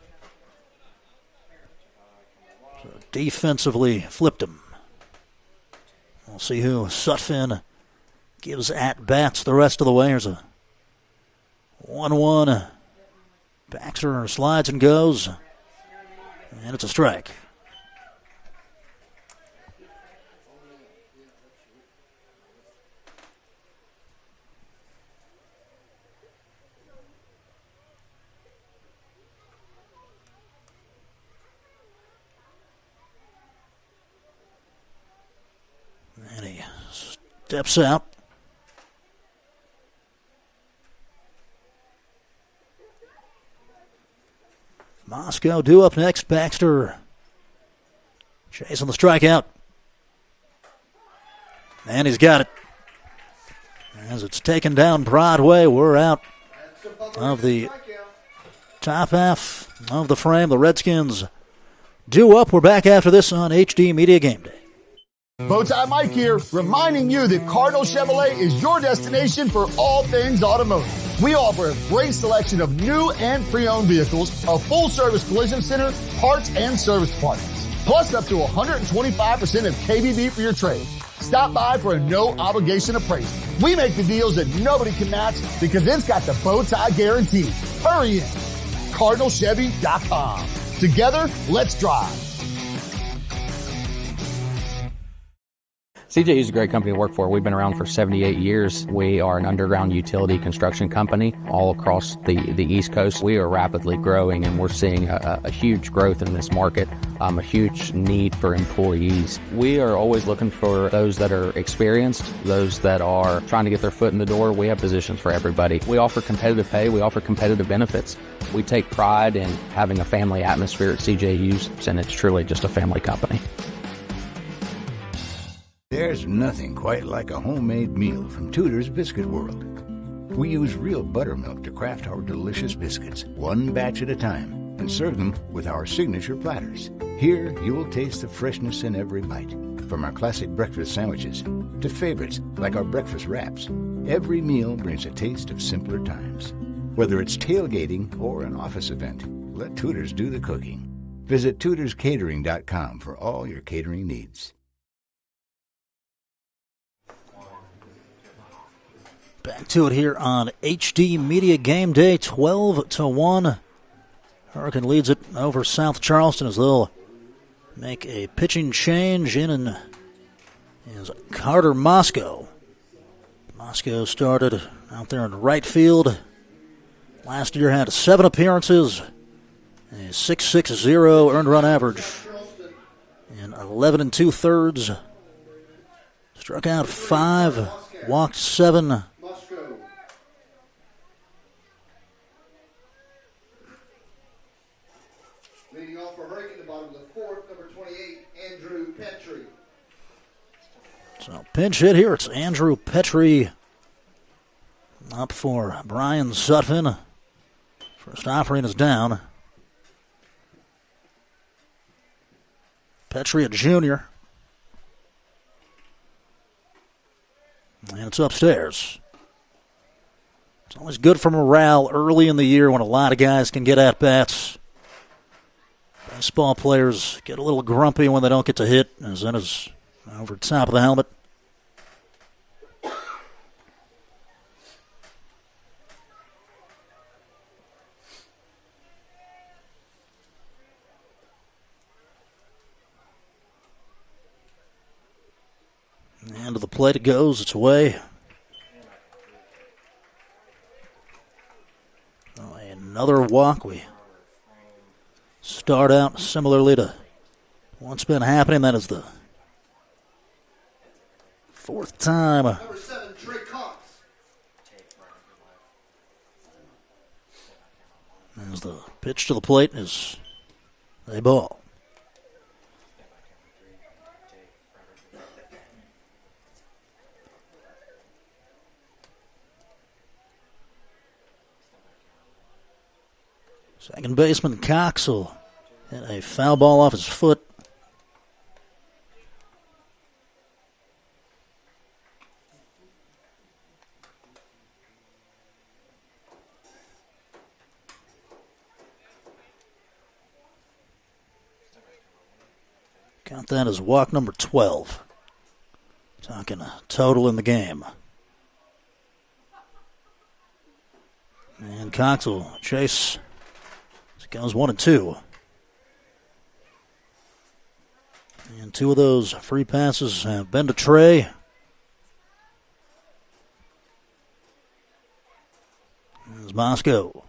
So defensively flipped him. We'll see who Sutphin gives at-bats the rest of the way. Here's a 1-1. Baxter slides and goes. And it's a strike. And he steps out. Moscow due up next. Baxter chasing the strikeout. And he's got it. As it's taken down Broadway, we're out of the top half of the frame. The Redskins due up. We're back after this on HD Media Game Day. Bowtie Mike here, reminding you that Cardinal Chevrolet is your destination for all things automotive. We offer a great selection of new and pre-owned vehicles, a full-service collision center, parts and service departments, plus up to 125% of KBB for your trade. Stop by for a no-obligation appraisal. We make the deals that nobody can match because it's got the Bowtie guarantee. Hurry in. CardinalChevy.com. Together, let's drive. CJU is a great company to work for. We've been around for 78 years. We are an underground utility construction company all across the East Coast. We are rapidly growing, and we're seeing a huge growth in this market, a huge need for employees. We are always looking for those that are experienced, those that are trying to get their foot in the door. We have positions for everybody. We offer competitive pay. We offer competitive benefits. We take pride in having a family atmosphere at CJU's, and it's truly just a family company. There's nothing quite like a homemade meal from Tudor's Biscuit World. We use real buttermilk to craft our delicious biscuits, one batch at a time, and serve them with our signature platters. Here, you will taste the freshness in every bite. From our classic breakfast sandwiches to favorites like our breakfast wraps, every meal brings a taste of simpler times. Whether it's tailgating or an office event, let Tudor's do the cooking. Visit tudorscatering.com for all your catering needs. Back to it here on HD Media Game Day, 12-1. Hurricane leads it over South Charleston as they'll make a pitching change. In is Carter Moscow. Moscow started out there in right field. Last year had 7 appearances, a 6.60 earned run average in 11 2/3. Struck out 5, walked 7. Leading off for Hurricane, the bottom of the 4th, number 28, Andrew Petrie. So pinch hit here. It's Andrew Petrie up for Brian Sutphin. First offering is down. Petrie, a junior. And it's upstairs. It's always good for morale early in the year when a lot of guys can get at-bats. Baseball players get a little grumpy when they don't get to hit, as that is over top of the helmet. And to the plate it goes. It's away. Oh, another walk. We start out similarly to what's been happening. That is the 4th time. Number 7, Trey Cox. As the pitch to the plate is a ball. Second baseman Cox will hit a foul ball off his foot. Count that as walk number 12. Talking a total in the game. And Cox will chase. Goes 1 and 2. And 2 of those free passes have been to Trey. There's Moscow.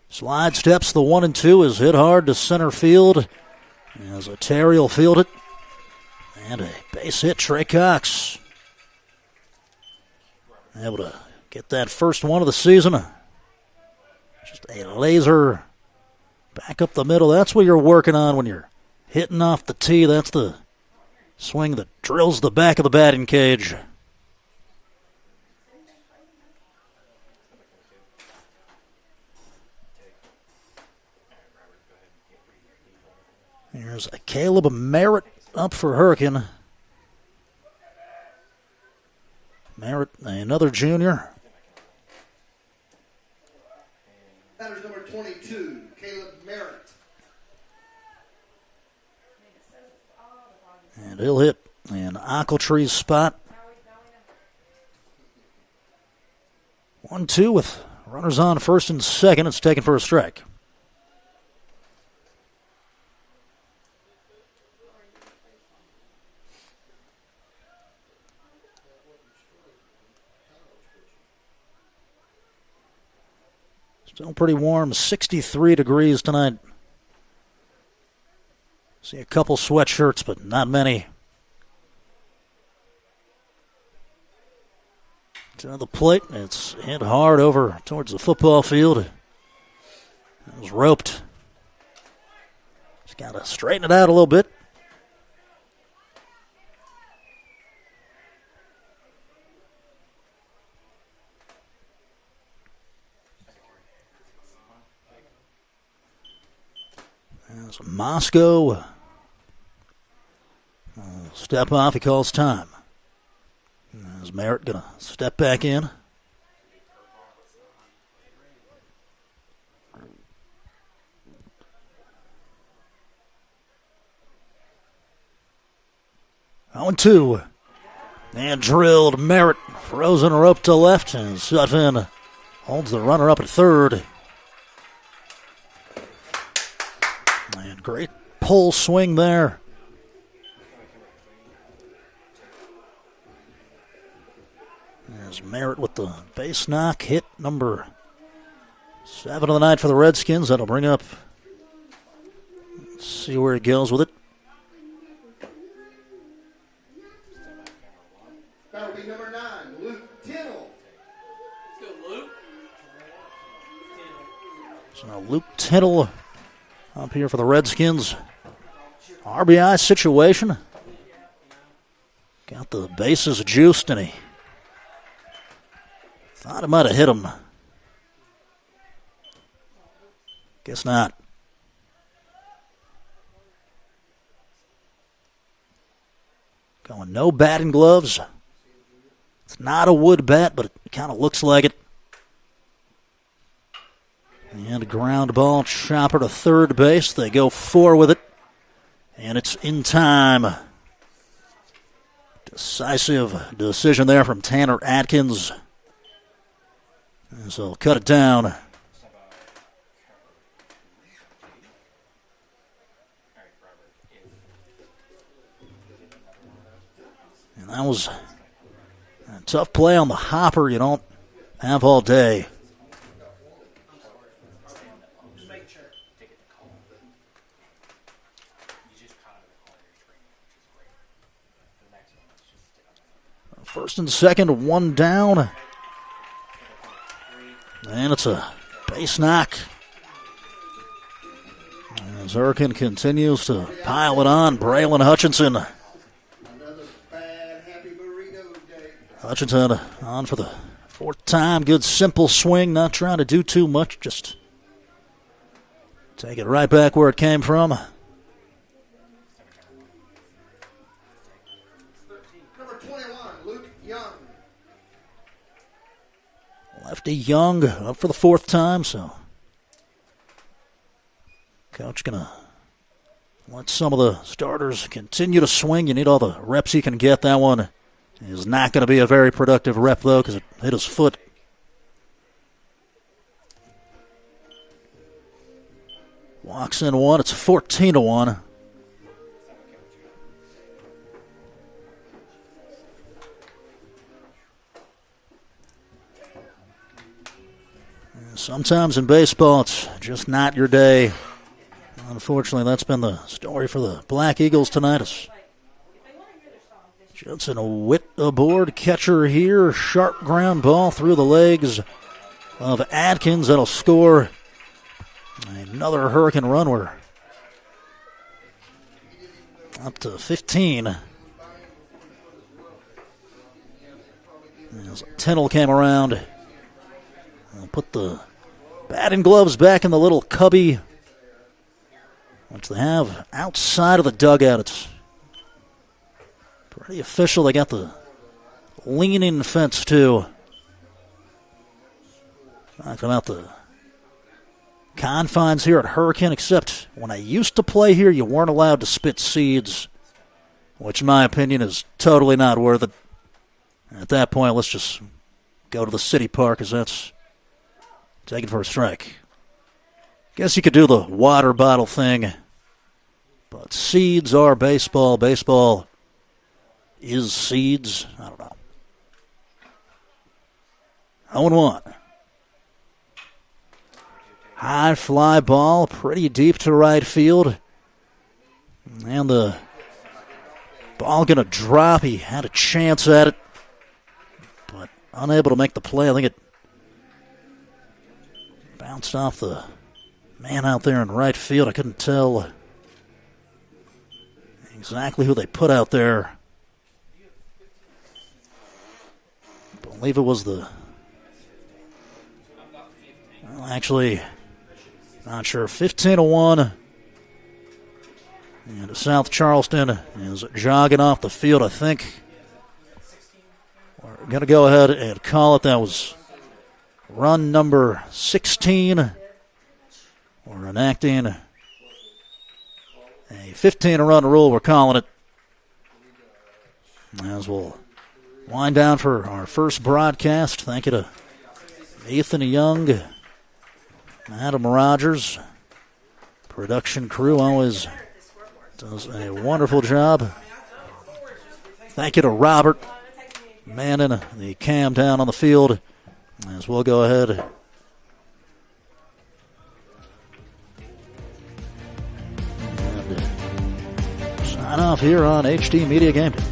Slide steps the 1 and 2 is hit hard to center field. As a Terry will field it. And a base hit, Trey Cox. Able to get that first one of the season. Just a laser back up the middle. That's what you're working on when you're hitting off the tee. That's the swing that drills the back of the batting cage. Here's a Caleb Merritt up for Hurricane. Merritt, another junior. Batters number 22, Caleb Merritt. And he'll hit in Ochiltree's spot. 1-2 with runners on first and second. It's taken for a strike. Still pretty warm, 63 degrees tonight. See a couple sweatshirts, but not many. To the plate, it's hit hard over towards the football field. It was roped. Just got to straighten it out a little bit. There's Moscow. Step off, he calls time. Is Merritt going to step back in? 0-2. And drilled Merritt. Frozen rope to left. And Sutphin holds the runner up at third. And great pull swing there. There's Merritt with the base knock. Hit number 7 of the night for the Redskins. That'll bring up. Let's see where he goes with it. That'll be number 9, Luke Tittle. Let's go, Luke. So Luke Tittle up here for the Redskins. RBI situation. Got the bases juiced, and he thought it might have hit him. Guess not. Going no batting gloves. It's not a wood bat, but it kind of looks like it. And a ground ball, chopper to third base. They go 4 with it. And it's in time. Decisive decision there from Tanner Atkins. And so cut it down. And that was a tough play on the hopper you don't have all day. First and second, 1 down. And it's a base knock. As Hurricane continues to pile it on, Braylon Hutchinson. Hutchinson on for the 4th time. Good simple swing, not trying to do too much, just take it right back where it came from. Number 21, Luke Young. Lefty Young up for the 4th time, so coach gonna let some of the starters continue to swing. You need all the reps he can get. That one is not going to be a very productive rep, though, because it hit his foot. Walks in 1. It's 14-1. Sometimes in baseball, it's just not your day. Unfortunately, that's been the story for the Black Eagles tonight. Judson Witt aboard, catcher here. Sharp ground ball through the legs of Atkins. That'll score another Hurricane run. We're up to 15. As Tennell came around, put the batting gloves back in the little cubby, which they have outside of the dugout. It's pretty official. They got the leaning fence, too. Talking about the confines here at Hurricane, except when I used to play here, you weren't allowed to spit seeds, which in my opinion is totally not worth it. At that point, let's just go to the city park, because that's taken for a strike. Guess you could do the water bottle thing, but seeds are baseball. Baseball is seeds. I don't know. 0-1. High fly ball, pretty deep to right field. And the ball going to drop. He had a chance at it, but unable to make the play. I think it bounced off the man out there in right field. I couldn't tell exactly who they put out there. I believe it was the... Well, actually, not sure. 15-1. And South Charleston is jogging off the field, I think. We're going to go ahead and call it. That was run number 16. We're enacting a 15-run rule. We're calling it. As we'll wind down for our first broadcast, thank you to Ethan Young, Adam Rogers. Production crew always does a wonderful job. Thank you to Robert manning the cam down on the field. As we'll go ahead and sign off here on HD Media Game Day.